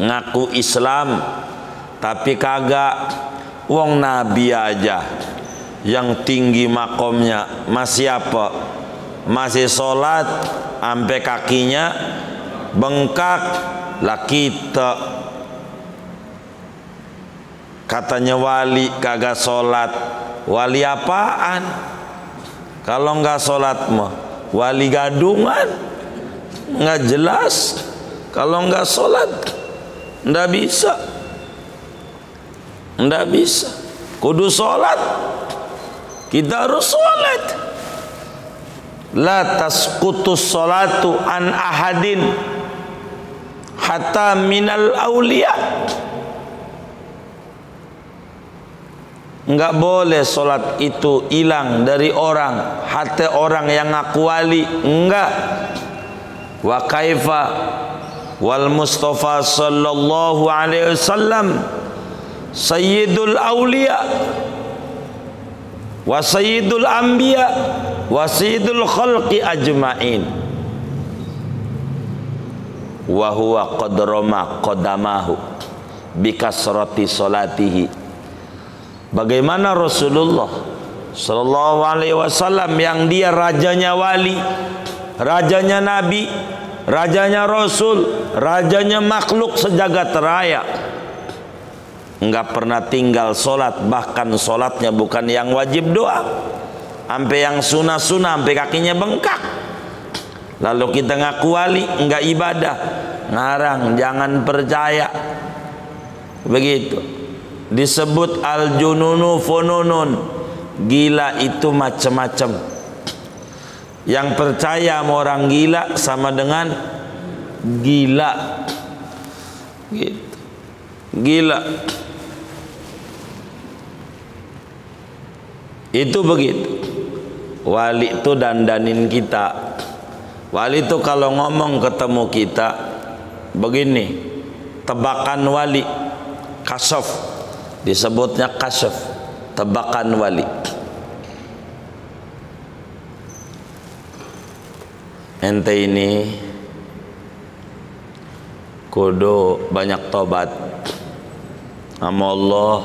[SPEAKER 1] ngaku Islam tapi kagak. Wong Nabi aja yang tinggi makomnya masih apa? Masih sholat sampai kakinya bengkak. Lah kita katanya wali kagak sholat. Wali apaan? Kalau nggak sholat mah wali gadungan, nggak jelas. Kalau nggak sholat nggak bisa, kudu sholat. Kita harus sholat. La tasqutus sholatu an ahadin hatta minal aulia. Enggak boleh sholat itu hilang dari orang, hatta orang yang ngaku wali. Enggak. Wa kaifa wal Mustafa sallallahu alaihi wasallam sayyidul aulia wa sayyidul anbiya wa sayyidul khalqi ajmain, wa huwa qadrama qadamahu bikasrati salatihi. Bagaimana Rasulullah sallallahu alaihi wasallam yang dia rajanya wali, rajanya nabi, rajanya rasul, rajanya makhluk sejagat raya, enggak pernah tinggal sholat, bahkan sholatnya bukan yang wajib doa, sampai yang sunnah-sunnah sampai kakinya bengkak. Lalu kita ngaku wali, enggak ibadah, ngarang, jangan percaya. Begitu disebut al-jununu fununun. Gila itu macam-macam. Yang percaya sama orang gila sama dengan gila. Gitu. Gila. Itu begitu. Wali itu dandanin kita. Wali itu kalau ngomong ketemu kita begini, tebakan wali, kasyaf, disebutnya kasyaf, tebakan wali. Ente ini kudu banyak tobat sama Allah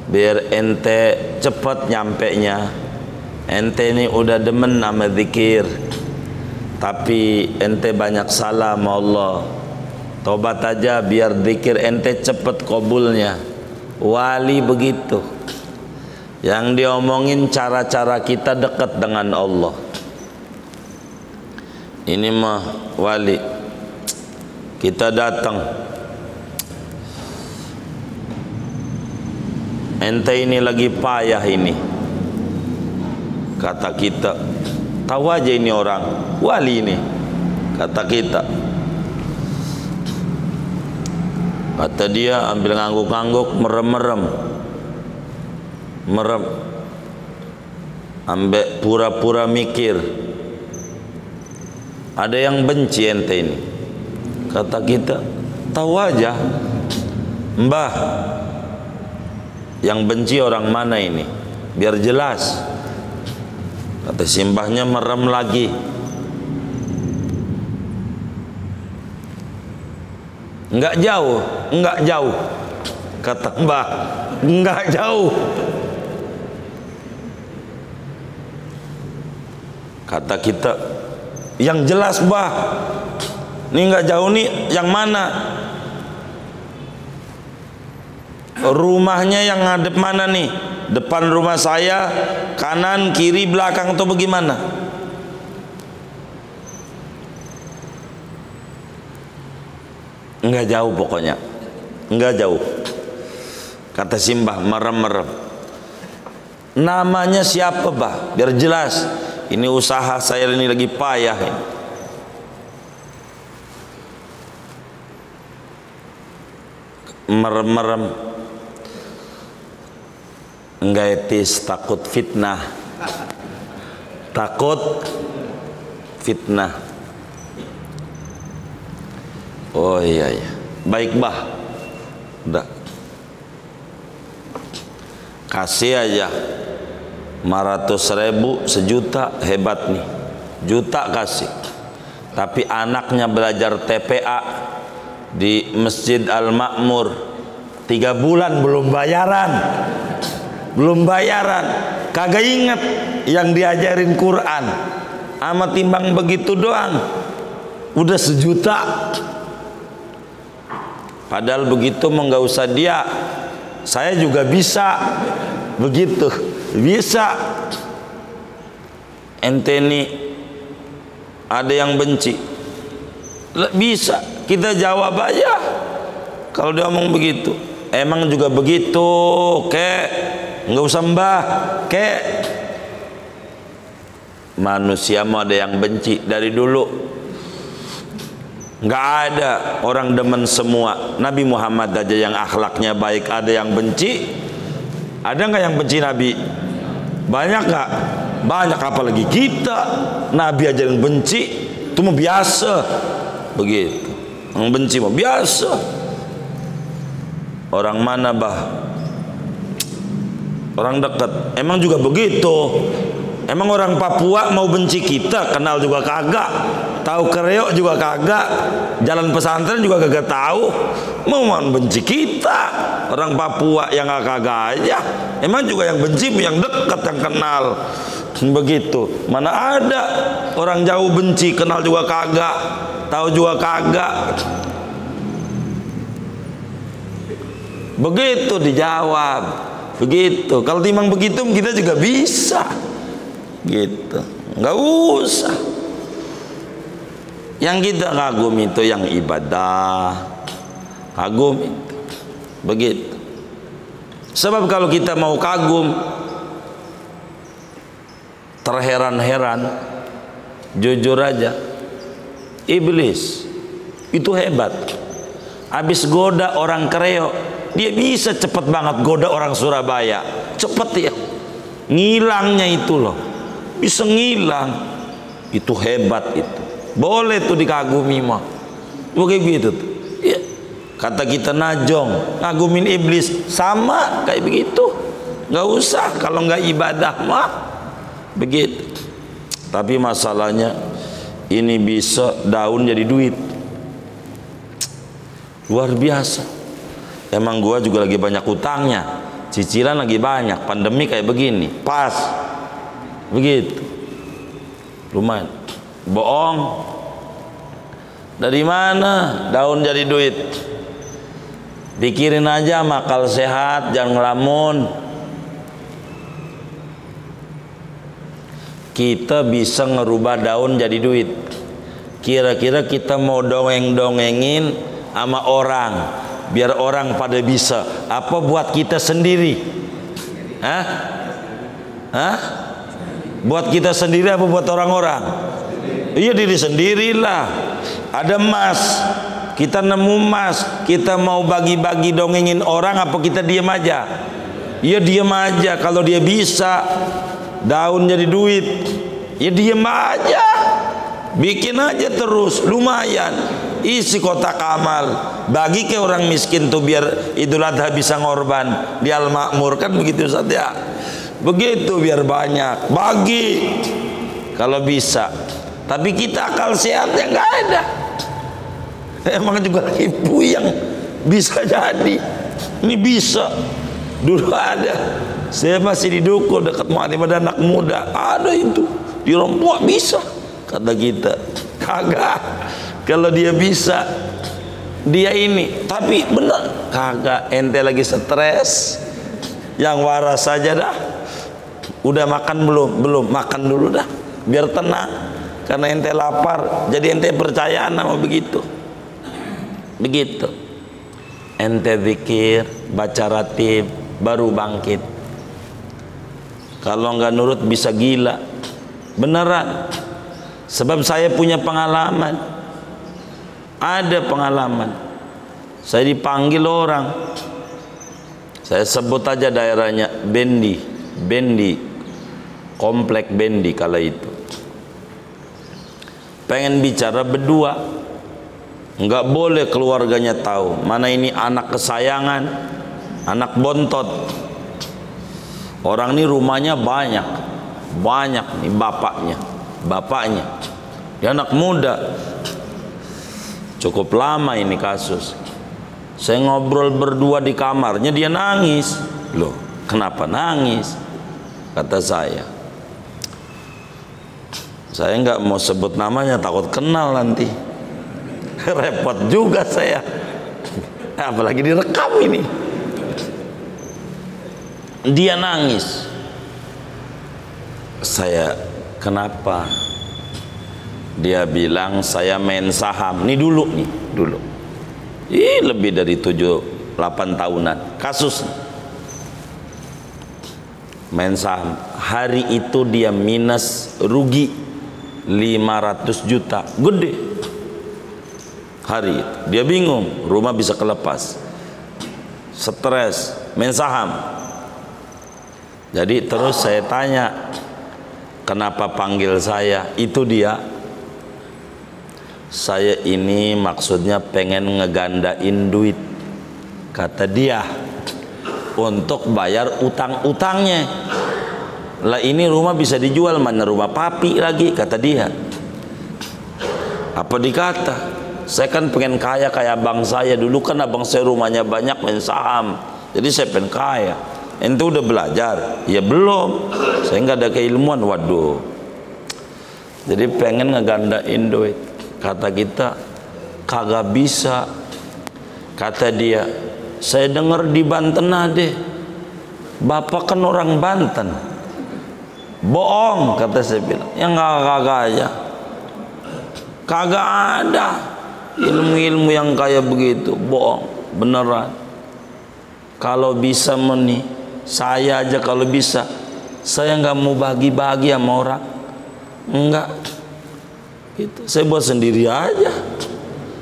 [SPEAKER 1] biar ente cepat nyampenya. Ente ini udah demen sama zikir, tapi ente banyak salah sama Allah. Tobat aja biar zikir ente cepet kabulnya. Wali begitu, yang diomongin cara-cara kita dekat dengan Allah. Ini mah wali. Kita datang, ente ini lagi payah ini, kata kita. Tahu aja ini orang wali ini, kata kita. Kata dia ambil ngangguk-ngangguk, merem, ambek pura-pura mikir. Ada yang benci ente ini, kata kita. Tahu aja, Mbah, yang benci orang mana ini, biar jelas. Kata simbahnya merem lagi. Enggak jauh, kata Mbah, enggak jauh. Kata kita, yang jelas Mbah, ini enggak jauh nih, yang mana? Rumahnya yang ngadep mana nih? Depan rumah saya, kanan, kiri, belakang, atau bagaimana? Enggak jauh pokoknya. enggak jauh. Kata Simbah, merem-merem. Namanya siapa, Bah? Biar jelas. Ini usaha saya ini lagi payah ini. Merem-merem. Enggak etis, takut fitnah. Takut fitnah. Oh iya iya. Baik, Bah. Udah. Kasih aja 500.000, sejuta, hebat nih. Juta kasih. Tapi anaknya belajar TPA di Masjid Al-Makmur 3 bulan belum bayaran. Belum bayaran. Kagak inget yang diajarin Quran. Ama timbang begitu doang udah sejuta. Padahal begitu mau nggak usah dia, saya juga bisa begitu, bisa. Ente ini ada yang benci, bisa kita jawab aja. Kalau dia ngomong begitu, emang juga begitu, kek nggak usah mbah, kek. Manusia mau ada yang benci dari dulu. Nggak ada orang demen semua. Nabi Muhammad aja yang akhlaknya baik ada yang benci. Ada nggak yang benci Nabi? Banyak nggak? Banyak, apalagi kita. Nabi aja yang benci, itu mah biasa. Begitu. Yang benci mah biasa. Orang mana, Bah? Orang dekat. Emang juga begitu. Emang orang Papua mau benci kita, kenal juga kagak, tahu kereok juga kagak, jalan pesantren juga kagak tahu, mau benci kita. Orang Papua yang kagak aja, emang juga yang benci yang dekat, yang kenal. Begitu. Mana ada orang jauh benci, kenal juga kagak, tahu juga kagak. Begitu dijawab. Begitu. Kalau timbang begitu kita juga bisa. Gitu, nggak usah. Yang kita kagum itu yang ibadah, kagum itu, begitu. Sebab kalau kita mau kagum, terheran-heran, jujur aja, iblis itu hebat. Habis goda orang Kreo, dia bisa cepet banget goda orang Surabaya, cepet ya, ngilangnya itu loh. Bisa ngilang, itu hebat itu. Boleh tuh dikagumi mah. Begitu tuh. Ya. Kata kita Najong, ngagumin iblis sama kayak begitu. Nggak usah kalau nggak ibadah mah begitu. Tapi masalahnya ini bisa daun jadi duit. Luar biasa. Emang gua juga lagi banyak utangnya, cicilan lagi banyak, pandemi kayak begini, pas. Begitu. Lumayan. Bohong. Dari mana daun jadi duit? Pikirin aja, makal sehat, jangan ngelamun. Kita bisa ngerubah daun jadi duit. Kira-kira kita mau dongeng-dongengin sama orang biar orang pada bisa, apa buat kita sendiri? Hah? Hah? Buat kita sendiri apa buat orang-orang? Iya, diri sendirilah. Ada emas, kita nemu emas, kita mau bagi-bagi dongengin orang apa kita diam aja? Iya diam aja. Kalau dia bisa daun jadi duit, ya diam aja, bikin aja terus, lumayan. Isi kotak amal, bagi ke orang miskin tuh biar Idul Adha bisa ngorban di Al-Makmur, kan begitu saja. Begitu biar banyak, bagi kalau bisa. Tapi kita akal sehatnya nggak ada. Emang juga ibu yang bisa jadi. Ini bisa. Dulu ada. Saya masih di Duku dekat Mu'alim, ada anak muda. Ada itu di Rompuak bisa. Kata kita, kagak. Kalau dia bisa, dia ini. Tapi benar, kagak. Ente lagi stres. Yang waras saja dah. Udah makan belum? Belum. Makan dulu dah, biar tenang. Karena ente lapar, jadi ente percayaan sama begitu. Begitu. ente zikir, baca ratib, baru bangkit. Kalau nggak nurut bisa gila, beneran. Sebab saya punya pengalaman, ada pengalaman. Saya dipanggil orang, saya sebut aja daerahnya, Bendi, komplek Bendi kala itu. Pengen bicara berdua, nggak boleh keluarganya tahu. Mana ini anak kesayangan, anak bontot. Orang ini rumahnya banyak nih bapaknya. Dia anak muda. Cukup lama ini kasus. Saya ngobrol berdua di kamarnya, dia nangis. Loh, kenapa nangis? Kata saya nggak mau sebut namanya, takut kenal nanti. Repot juga saya, apalagi direkam ini. Dia nangis. Saya, kenapa? Dia bilang saya main saham. Ini dulu. Lebih dari 7-8 tahunan kasus. Main saham. Hari itu dia minus, rugi 500 juta. Gede. Hari itu dia bingung, rumah bisa kelepas. Stres, main saham. Jadi terus saya tanya, kenapa panggil saya? Itu dia. Saya ini maksudnya pengen ngegandain duit, kata dia, untuk bayar utang-utangnya. Lah ini rumah bisa dijual, mana rumah papi lagi, kata dia. Apa dikata? Saya kan pengen kaya kayak abang saya. Dulu kan abang saya rumahnya banyak, main saham. Jadi saya pengen kaya. Ente udah belajar? Ya belum, saya nggak ada keilmuan. Waduh. Jadi pengen ngegandain duit. Kata kita, kagak bisa. Kata dia, saya dengar di Banten ada. Bapak kan orang Banten. Bohong, kata saya bilang. Ya kagak aja. Kagak ada ilmu-ilmu yang kayak begitu. Bohong, beneran. Kalau bisa meni, saya aja kalau bisa, saya nggak mau bagi-bagi sama orang, enggak. Gitu. Saya buat sendiri aja,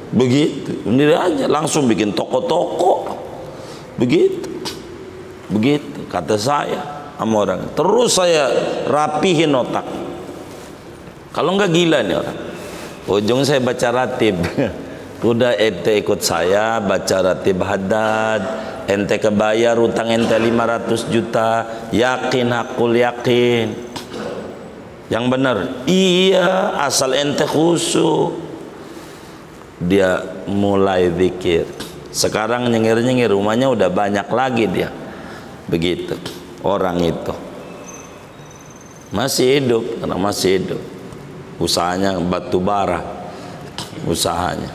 [SPEAKER 1] begitu, sendiri aja. Langsung bikin toko-toko, begitu. Kata saya sama orang. Terus saya rapihin otak. Kalau nggak gila nih orang. Ujung saya baca ratib. Udah ente ikut saya baca ratib haddad. Ente kebayar utang ente 500 juta. Yakin, hakul yakin. Yang benar, iya, asal ente khusyuk. Dia mulai zikir. Sekarang nyengir-nyengir, rumahnya udah banyak lagi dia. Begitu orang itu. Masih hidup, karena masih hidup. Usahanya batu bara, usahanya.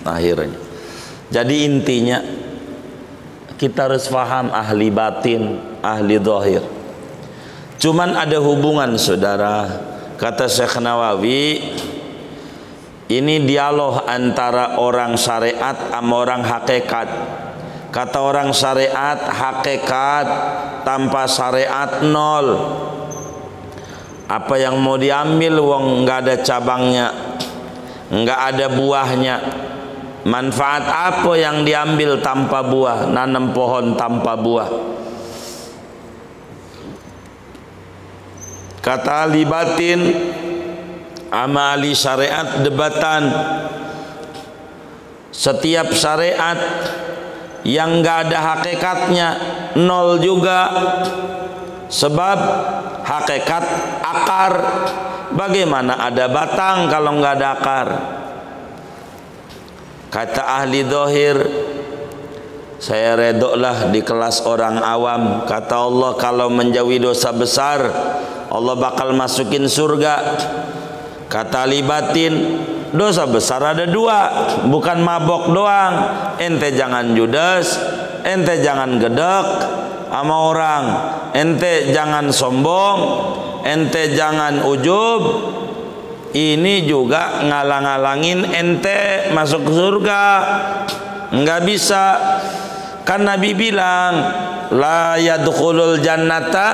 [SPEAKER 1] Akhirnya. Jadi intinya, kita harus paham ahli batin, ahli zahir. Cuman ada hubungan, saudara. Kata Syekh Nawawi, ini dialog antara orang syariat sama orang hakikat. Kata orang syariat, hakikat tanpa syariat nol. Apa yang mau diambil, wong nggak ada cabangnya, nggak ada buahnya. Manfaat apa yang diambil tanpa buah? Nanam pohon tanpa buah. Kata ahli batin sama ahli syariat debatan. Setiap syariat yang nggak ada hakikatnya nol juga. Sebab hakikat akar. Bagaimana ada batang kalau nggak ada akar? Kata ahli zahir, saya redoklah di kelas orang awam. Kata Allah, kalau menjauhi dosa besar, Allah bakal masukin surga. Kata ahli batin, dosa besar ada dua, bukan mabok doang. Ente jangan judes, ente jangan gedek sama orang, ente jangan sombong, ente jangan ujub. Ini juga ngalang-ngalangin ente masuk surga. Enggak bisa. Kan Nabi bilang, la yadkhulul jannata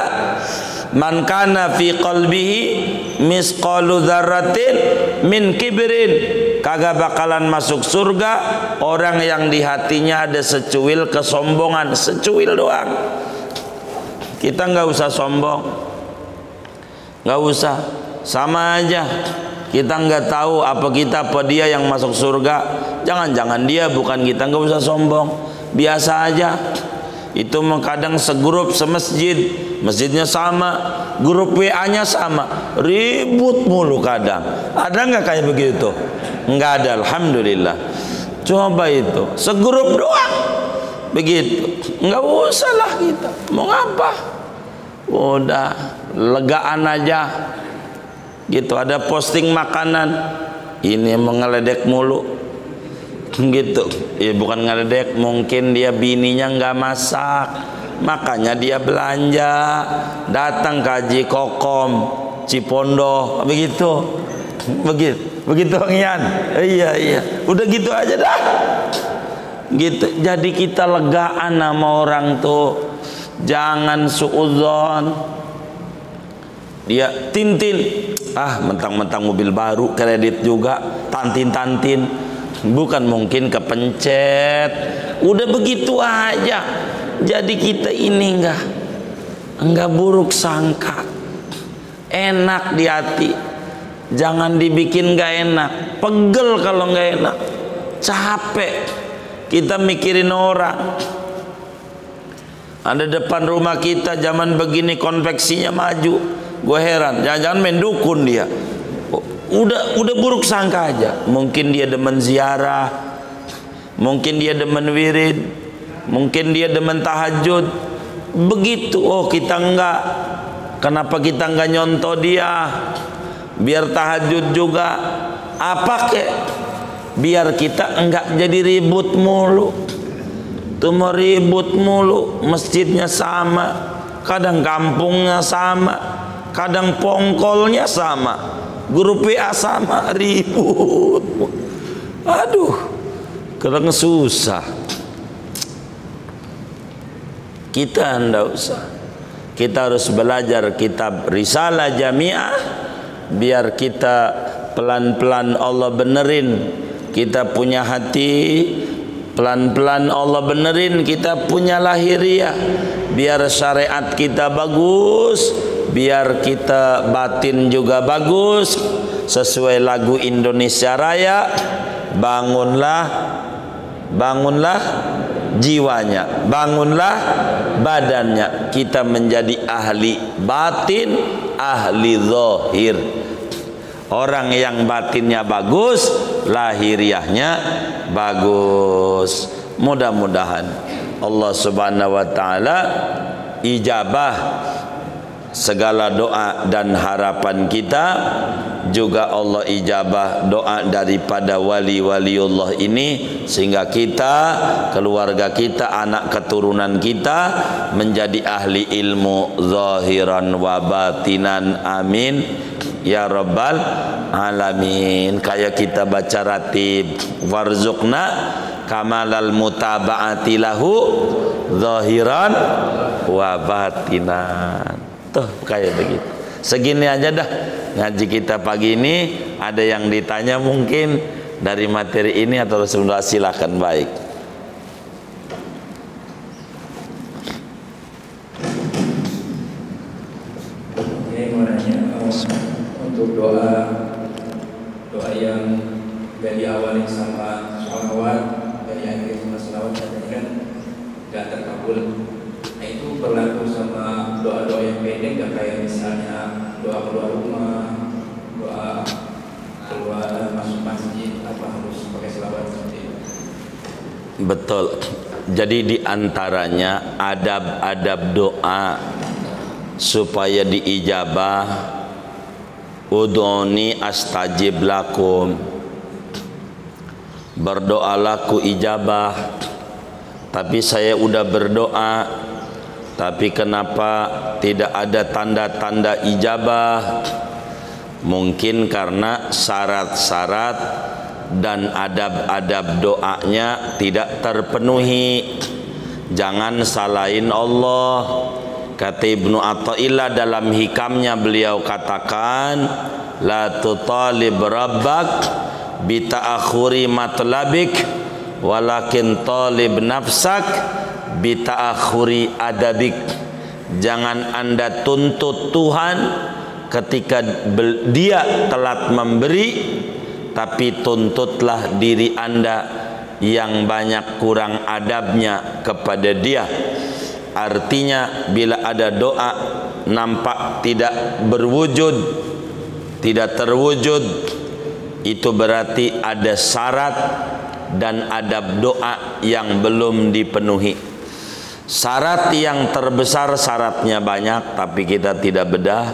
[SPEAKER 1] man kana fi qalbihi misqalu dzarratin min kibrin. Kagak bakalan masuk surga orang yang di hatinya ada secuil kesombongan, secuil doang. Kita nggak usah sombong, nggak usah, sama aja. Kita nggak tahu apa kita apa dia yang masuk surga. Jangan-jangan dia bukan kita, nggak usah sombong. Biasa aja. Itu kadang segrup semasjid, masjidnya sama, grup WA-nya sama, ribut mulu kadang. Ada nggak kayak begitu? Nggak ada, alhamdulillah. Coba itu segrup doang begitu, nggak usah lah kita. Mau ngapa? Udah legaan aja. Gitu, ada posting makanan, ini mengeledek mulu. Gitu, ya bukan ngeledek, mungkin dia bininya nggak masak, makanya dia belanja, datang ke Haji Kokom Cipondo, begitu Ngian. Iya, udah gitu aja dah. Gitu, jadi kita legaan sama orang tuh, jangan suudzon. Dia tintin, mentang-mentang mobil baru, kredit juga, tantin. Bukan mungkin kepencet. Udah begitu aja. Jadi kita ini enggak buruk sangka. Enak di hati. Jangan dibikin enggak enak. Pegel kalau enggak enak. Capek kita mikirin orang. Ada depan rumah kita zaman begini konveksinya maju. Gue heran, jangan-jangan main dukun dia. Udah buruk sangka aja. Mungkin dia demen ziarah, mungkin dia demen wirid, mungkin dia demen tahajud. Begitu. Oh, kita enggak. Kenapa kita enggak nyontoh dia? Biar tahajud juga. Apa kek? Biar kita enggak jadi ribut mulu. Tuh mau ribut mulu. Masjidnya sama, kadang kampungnya sama, kadang pongkolnya sama, grup WA sama, ribut. Aduh, kadang susah. Kita enggak usah. Kita harus belajar kitab Risalah Jami'ah, biar kita pelan-pelan Allah benerin. Kita punya hati, pelan-pelan Allah benerin kita punya lahiriah. Biar syariat kita bagus, biar kita batin juga bagus. Sesuai lagu Indonesia Raya, bangunlah jiwanya, bangunlah badannya. Kita menjadi ahli batin, ahli zahir. Orang yang batinnya bagus, lahiriahnya bagus. Mudah-mudahan Allah Subhanahu wa taala ijabah segala doa dan harapan kita. Juga Allah ijabah doa daripada wali-waliullah ini, sehingga kita, keluarga kita, anak keturunan kita menjadi ahli ilmu zahiran wa batinan. Amin ya rabbal alamin. Kayak kita baca ratib, warzuqna kamalal mutaba'ati lahu zahiran wa batinan. Tuh kayak begitu. Segini aja dah ngaji kita pagi ini. Ada yang ditanya mungkin dari materi ini atau sebenarnya, silakan. Baik.
[SPEAKER 2] Oke, mau nanya untuk doa yang gak diawali sama sholawat, gak diakhiri sama sholawat, katanya kan gak terkabul. Nah, itu berlaku sama doa-doa yang pendek, gak kayak misalnya doa keluar rumah, doa keluar masuk masjid, apa harus pakai sholawat seperti itu?
[SPEAKER 1] Betul. Jadi diantaranya adab-adab doa supaya diijabah. Udhuni astajib lakum, berdoalah ku ijabah. Tapi saya udah berdoa, tapi kenapa tidak ada tanda-tanda ijabah? Mungkin karena syarat-syarat dan adab-adab doanya tidak terpenuhi. Jangan salahin Allah. Kata Ibnu Athaillah dalam hikamnya, beliau katakan, la tutalib rabbak bita'akhuri matlabik walakin talib nafsak bita'akhuri adabik. Jangan Anda tuntut Tuhan ketika dia telat memberi, tapi tuntutlah diri Anda yang banyak kurang adabnya kepada dia. Artinya bila ada doa nampak tidak berwujud, tidak terwujud, itu berarti ada syarat dan adab doa yang belum dipenuhi. Syarat yang terbesar, syaratnya banyak tapi kita tidak bedah.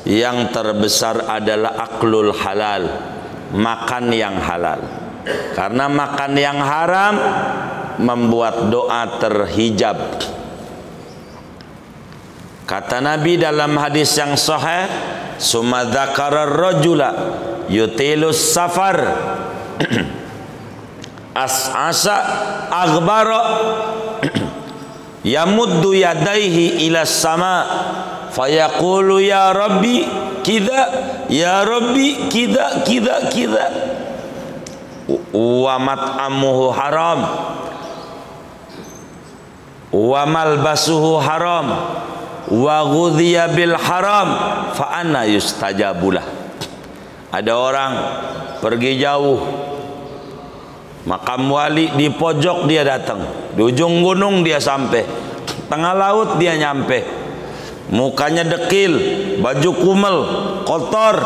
[SPEAKER 1] Yang terbesar adalah aklul halal, makan yang halal. Karena makan yang haram membuat doa terhijab. Kata Nabi dalam hadis yang sahih, summa dzakara ar-rajula yutilus safar as'asa aghbara yamuddu yadaihi ila sama fayaqulu ya rabbi kidza ya rabbi kidza kidza kidza wa mat'amuhu haram wa malbasuhu haram wa ghudhiya bil haram fa anna yustajabulah. Ada orang pergi jauh, makam wali di pojok dia datang, di ujung gunung dia sampai, tengah laut dia nyampe, mukanya dekil, baju kumel, kotor,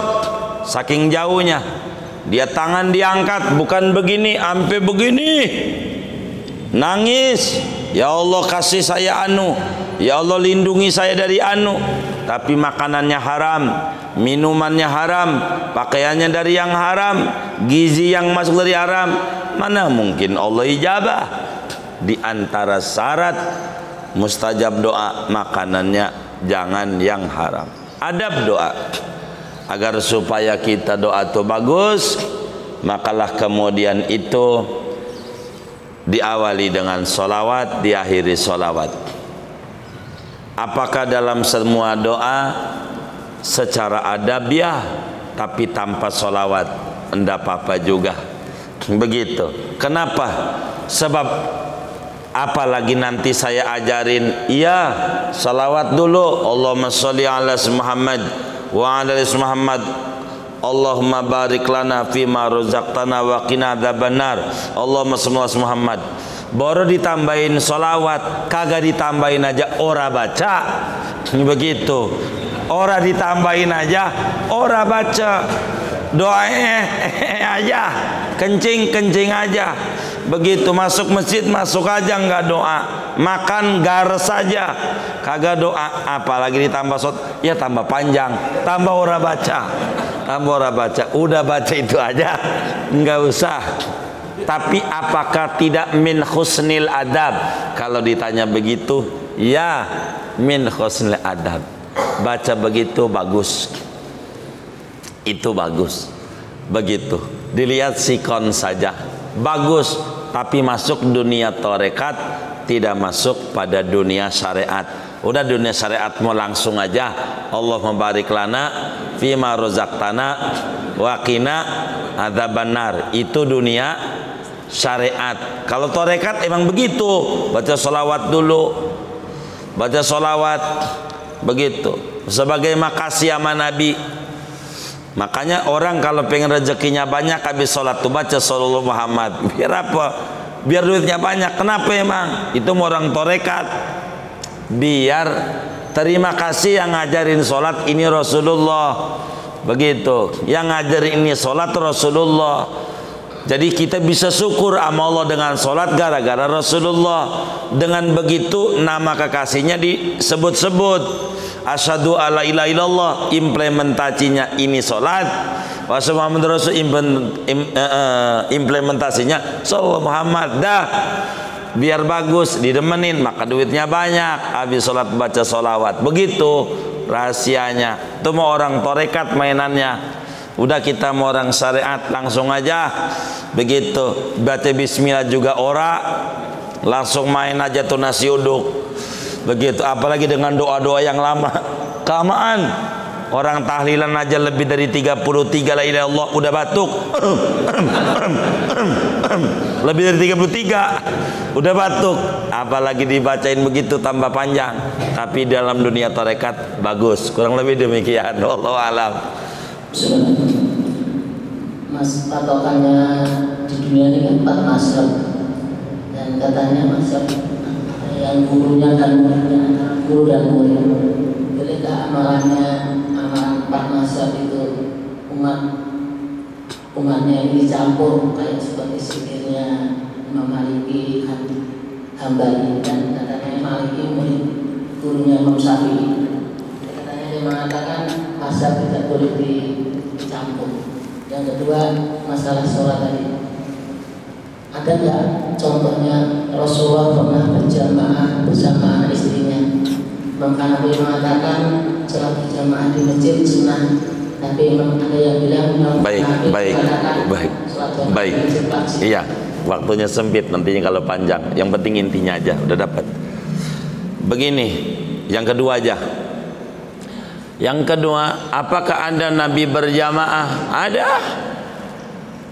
[SPEAKER 1] saking jauhnya. Dia tangan diangkat, bukan begini, sampai begini, nangis, ya Allah kasih saya anu, ya Allah lindungi saya dari anu. Tapi makanannya haram, minumannya haram, pakaiannya dari yang haram, gizi yang masuk dari haram. Mana mungkin Allah ijabah? Di antara syarat mustajab doa, makanannya jangan yang haram. Adab doa, agar supaya kita doa itu bagus, makalah kemudian itu diawali dengan solawat, diakhiri solawat. Apakah dalam semua doa secara adab ya, tapi tanpa solawat enggak apa-apa juga. Begitu. Kenapa? Sebab apalagi nanti saya ajarin, iya salawat dulu, Allahumma sholli ala Muhammad wa ala Muhammad, Allahumma barik lana fima razaqtana wa qina adzabannar, Allahumma sholli ala Muhammad. Baru ditambahin solawat, kagak ditambahin aja ora baca. Begitu. Ora ditambahin aja ora baca. Doanya aja, kencing aja. Begitu masuk masjid masuk aja nggak doa, makan gares saja kagak doa. Apalagi ditambah ya tambah panjang, tambah ora baca, tambah ora baca. Udah baca itu aja, nggak usah. Tapi apakah tidak min husnil adab? Kalau ditanya begitu, ya min husnil adab. Baca begitu bagus, itu bagus. Begitu dilihat sikon saja bagus, tapi masuk dunia torekat, tidak masuk pada dunia syariat. Udah dunia syariat mau langsung aja, Allah membarik lana fima rozaqtana wa qina adzabannar. Itu dunia syariat. Kalau torekat emang begitu, baca solawat dulu, baca solawat begitu sebagai makasih sama Nabi. Makanya orang kalau pengen rezekinya banyak habis sholat tuh baca sallallahu Muhammad. Biar apa? Biar duitnya banyak. Kenapa emang? Itu orang torekat. Biar terima kasih yang ngajarin sholat ini Rasulullah. Begitu. Yang ngajarin ini sholat Rasulullah. Jadi kita bisa syukur sama Allah dengan sholat gara-gara Rasulullah. Dengan begitu nama kekasihnya disebut-sebut. Asyhadu alla ilaha illallah, implementasinya ini sholat. Wasallallahu Muhammad Rasul, implementasinya sallallahu Muhammad. Dah biar bagus, didemenin maka duitnya banyak. Habis sholat baca sholawat. Begitu rahasianya. Itu mau orang torekat mainannya. Udah kita mau orang syariat langsung aja begitu, baca bismillah juga ora, langsung main aja tuh nasi uduk begitu. Apalagi dengan doa-doa yang lama, kelamaan. Orang tahlilan aja lebih dari 33 la ilaha illallah udah batuk. Lebih dari 33 udah batuk. Apalagi dibacain begitu tambah panjang. Tapi dalam dunia tarekat bagus. Kurang lebih demikian. Wallahu alam.
[SPEAKER 3] Mas, patokannya di dunia ini kan 4 mazhab, dan katanya mazhab yang gurunya dan muridnya, guru dan murid. Bolehkah amalan 4 mazhab itu umatnya ini dicampur kayak seperti zikirnya Imam Maliki, Hambali, dan katanya Maliki murid gurunya Imam Syafi'i. Katanya dia mengatakan mazhab tidak boleh dicampur. Yang kedua, masalah sholat tadi. Ada nggak contohnya Rasulullah pernah berjamaah bersama istrinya? Imam Hanafi mengatakan sholat berjamaah di masjid sunnah, tapi ada yang bilang
[SPEAKER 1] baik. Iya, waktunya sempit, nantinya kalau panjang. Yang penting intinya aja, udah dapat. Begini, yang kedua aja. Yang kedua, apakah ada Nabi berjamaah? Ada.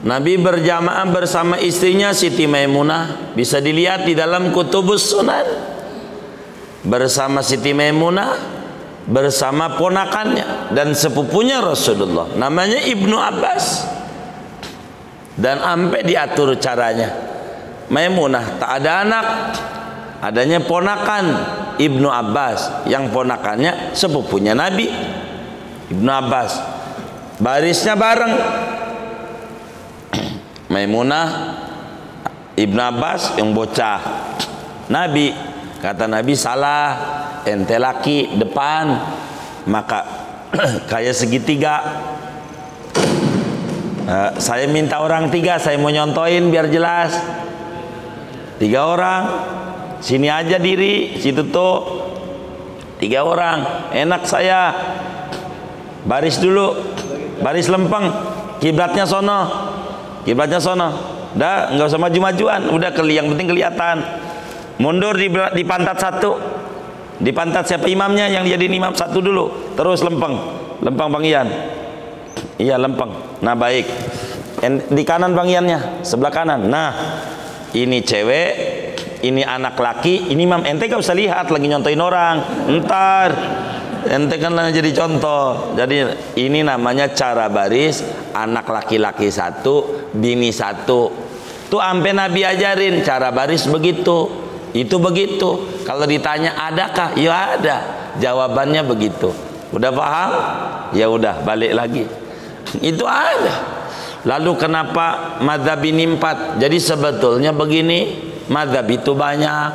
[SPEAKER 1] Nabi berjamaah bersama istrinya Siti Maimunah, bisa dilihat di dalam Kutubus Sunan. Bersama Siti Maimunah, bersama ponakannya dan sepupunya Rasulullah, namanya Ibnu Abbas. Dan sampai diatur caranya. Maimunah tak ada anak, adanya ponakan Ibnu Abbas, yang ponakannya sepupunya Nabi Ibnu Abbas, barisnya bareng. Maimunah, Ibnu Abbas yang bocah. Nabi, kata Nabi, salah, ente laki depan, maka kayak segitiga. Saya minta orang 3, saya mau nyontoin biar jelas. 3 orang, sini aja diri, situ tuh 3 orang, enak saya. Baris dulu, baris lempeng, kiblatnya sono, Udah, nggak usah maju-majuan, udah yang penting kelihatan. Mundur di pantat satu, di pantat siapa imamnya, yang jadi imam satu dulu, terus lempeng Bang Ian. Iya lempeng. Nah baik, di kanan Bang Iannya, sebelah kanan. Nah ini cewek, ini anak laki, ini imam. Ente gak usah lihat lagi nyontoin orang, ntar ente kan jadi contoh. Jadi ini namanya cara baris, anak laki-laki 1, bini 1. Tuh ampe Nabi ajarin cara baris begitu, itu begitu. Kalau ditanya adakah, ya ada, jawabannya begitu. Udah paham? Ya udah, balik lagi. Itu ada. Lalu kenapa mazhab ini 4? Jadi sebetulnya begini, mazhab itu banyak,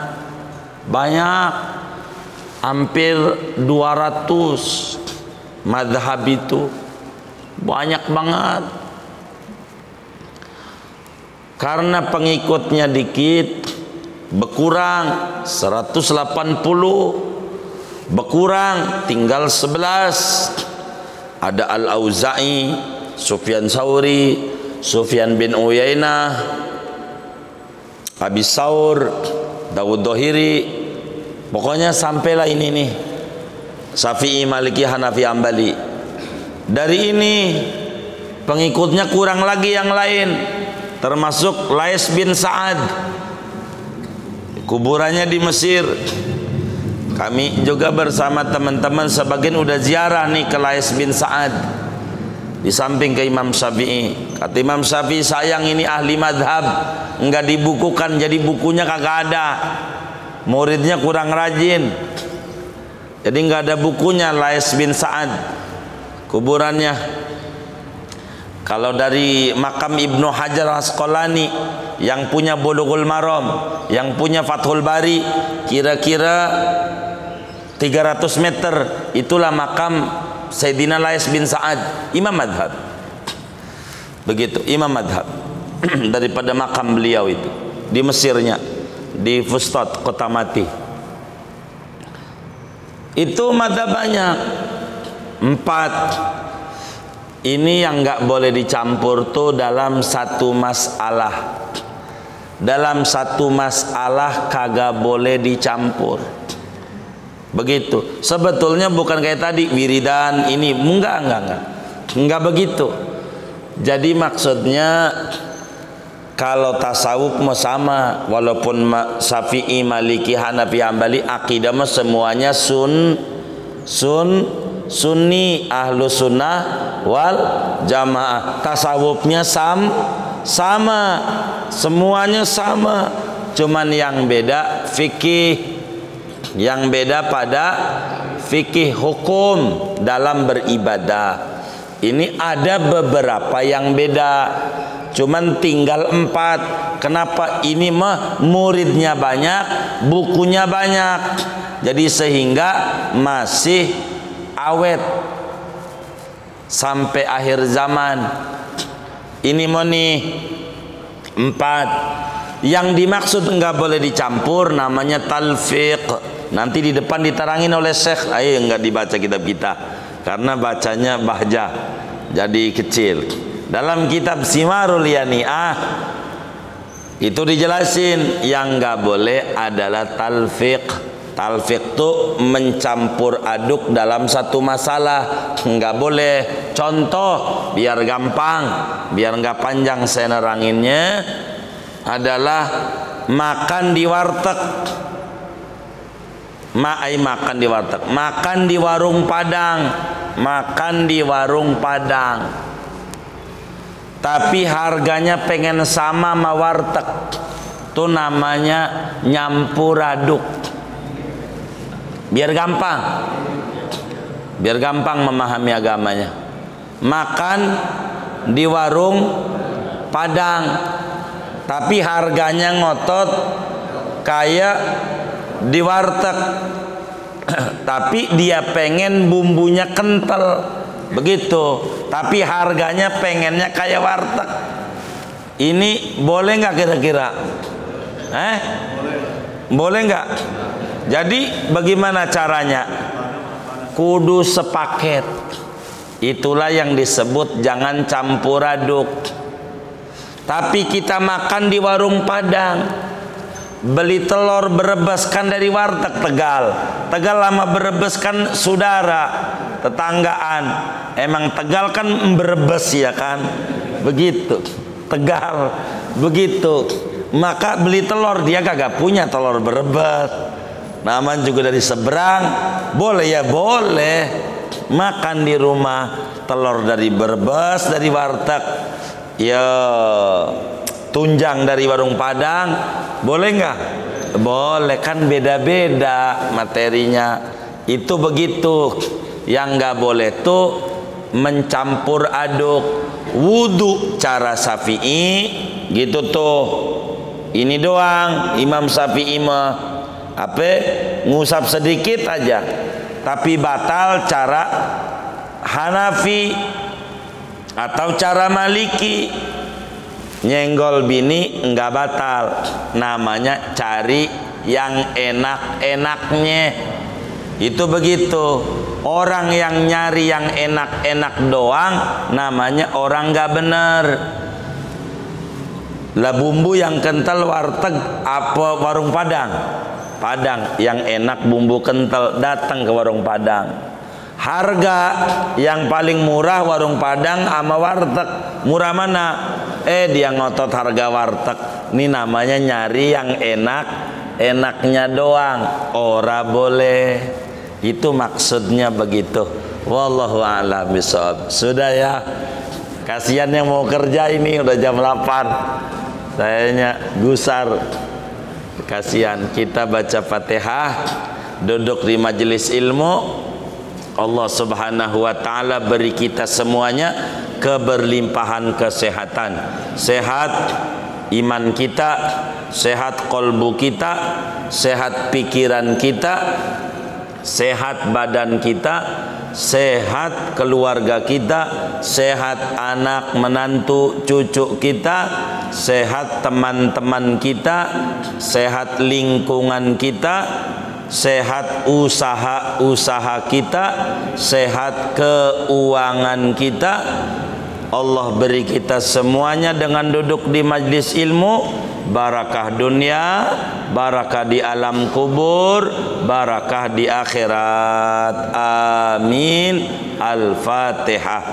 [SPEAKER 1] hampir 200 mazhab itu, banyak banget. Karena pengikutnya dikit, berkurang 180, berkurang tinggal 11. Ada Al-Auza'i, Sufyan Tsauri, Sufyan bin Uyainah, Abi Saur, Dawud Dohiri. Pokoknya sampailah ini nih, Syafi'i, Maliki, Hanafi, Hambali. Dari ini pengikutnya kurang lagi yang lain, termasuk Lais bin Sa'ad, kuburannya di Mesir. Kami juga bersama teman-teman sebagian udah ziarah nih ke Lais bin Sa'ad, di samping ke Imam Syafi'i. Kata Imam Syafi'i, sayang ini ahli madhab, enggak dibukukan, jadi bukunya kagak ada, muridnya kurang rajin, jadi enggak ada bukunya Lais bin Sa'ad kuburannya. Kalau dari makam Ibnu Hajar Asqalani yang punya Bulughul Maram, yang punya Fathul Bari, kira-kira 300 meter itulah makam Sayyidina Lais bin Sa'ad, imam madhab. Begitu, imam madhab. Daripada makam beliau itu di Mesirnya, di Fustat, kota mati. Itu madhab banyak, 4. Ini yang nggak boleh dicampur tuh dalam satu masalah. Dalam satu masalah kagak boleh dicampur. Begitu. Sebetulnya bukan kayak tadi wiridan ini, enggak begitu. Jadi maksudnya kalau tasawuf mah sama, walaupun Syafi'i, Maliki, Hanafi, Hambali, akidah mah semuanya sunni, ahlu sunnah wal jamaah. Tasawufnya sama, semuanya sama, cuman yang beda fikih, yang beda pada fikih hukum dalam beribadah. Ini ada beberapa yang beda, cuman tinggal 4. Kenapa? Ini mah muridnya banyak, bukunya banyak, jadi sehingga masih awet sampai akhir zaman. Ini mah nih 4. Yang dimaksud enggak boleh dicampur namanya talfiq. Nanti di depan diterangin oleh Syekh. Ayo enggak dibaca kitab kita karena bacanya bahja jadi kecil. Dalam kitab Simarul Yani'ah itu dijelasin yang enggak boleh adalah talfiq. Talfiq itu mencampur aduk dalam satu masalah, enggak boleh. Contoh biar gampang, biar enggak panjang saya neranginnya, adalah makan di warteg. Makan di warteg, makan di warung Padang, makan di warung Padang, tapi harganya pengen sama warteg, itu namanya nyampur aduk. Biar gampang memahami agamanya. Makan di warung Padang, tapi harganya ngotot kayak di warteg, tapi dia pengen bumbunya kental begitu, tapi harganya pengennya kayak warteg. Ini boleh nggak kira-kira? Boleh nggak? Jadi bagaimana caranya? Kudu sepaket. Itulah yang disebut jangan campur aduk. Tapi kita makan di warung Padang, beli telur berebes kan dari warteg Tegal lama berebes kan saudara tetanggaan. Emang Tegal kan berebes ya kan, begitu Tegal begitu. Maka beli telur, dia kagak punya telur berebes, namanya juga dari seberang. Boleh ya boleh, makan di rumah telur dari berebes dari warteg, ya tunjang dari warung Padang, boleh nggak? Boleh, kan beda-beda materinya. Itu begitu. Yang nggak boleh tuh mencampur aduk. Wudu cara Syafi'i gitu tuh. Ini doang Imam Syafi'i mah ngusap sedikit aja. Tapi batal cara Hanafi atau cara Maliki. Nyenggol bini enggak batal, namanya cari yang enak-enaknya. Itu begitu. Orang yang nyari yang enak-enak doang namanya orang enggak bener. Lah bumbu yang kental warteg apa warung Padang? Padang yang enak bumbu kental, datang ke warung Padang. Harga yang paling murah warung Padang sama warteg, murah mana? Dia ngotot harga warteg. Ini namanya nyari yang enaknya doang. Ora boleh. Itu maksudnya begitu. Wallahu a'lam bishawab. Sudah ya. Kasihan yang mau kerja ini udah jam 8. Sayanya gusar. Kasihan. Kita baca Fatihah, duduk di majelis ilmu. Allah Subhanahu wa taala beri kita semuanya keberlimpahan kesehatan. Sehat iman kita, sehat kolbu kita, sehat pikiran kita, sehat badan kita, sehat keluarga kita, sehat anak menantu cucu kita, sehat teman-teman kita, sehat lingkungan kita, sehat usaha kita, sehat keuangan kita. Allah beri kita semuanya dengan duduk di majlis ilmu, barakah dunia, barakah di alam kubur, barakah di akhirat. Amin. Al-Fatihah.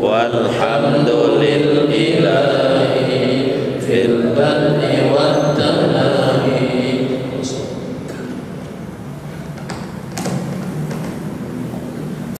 [SPEAKER 1] Walhamdulillahi fil barri wat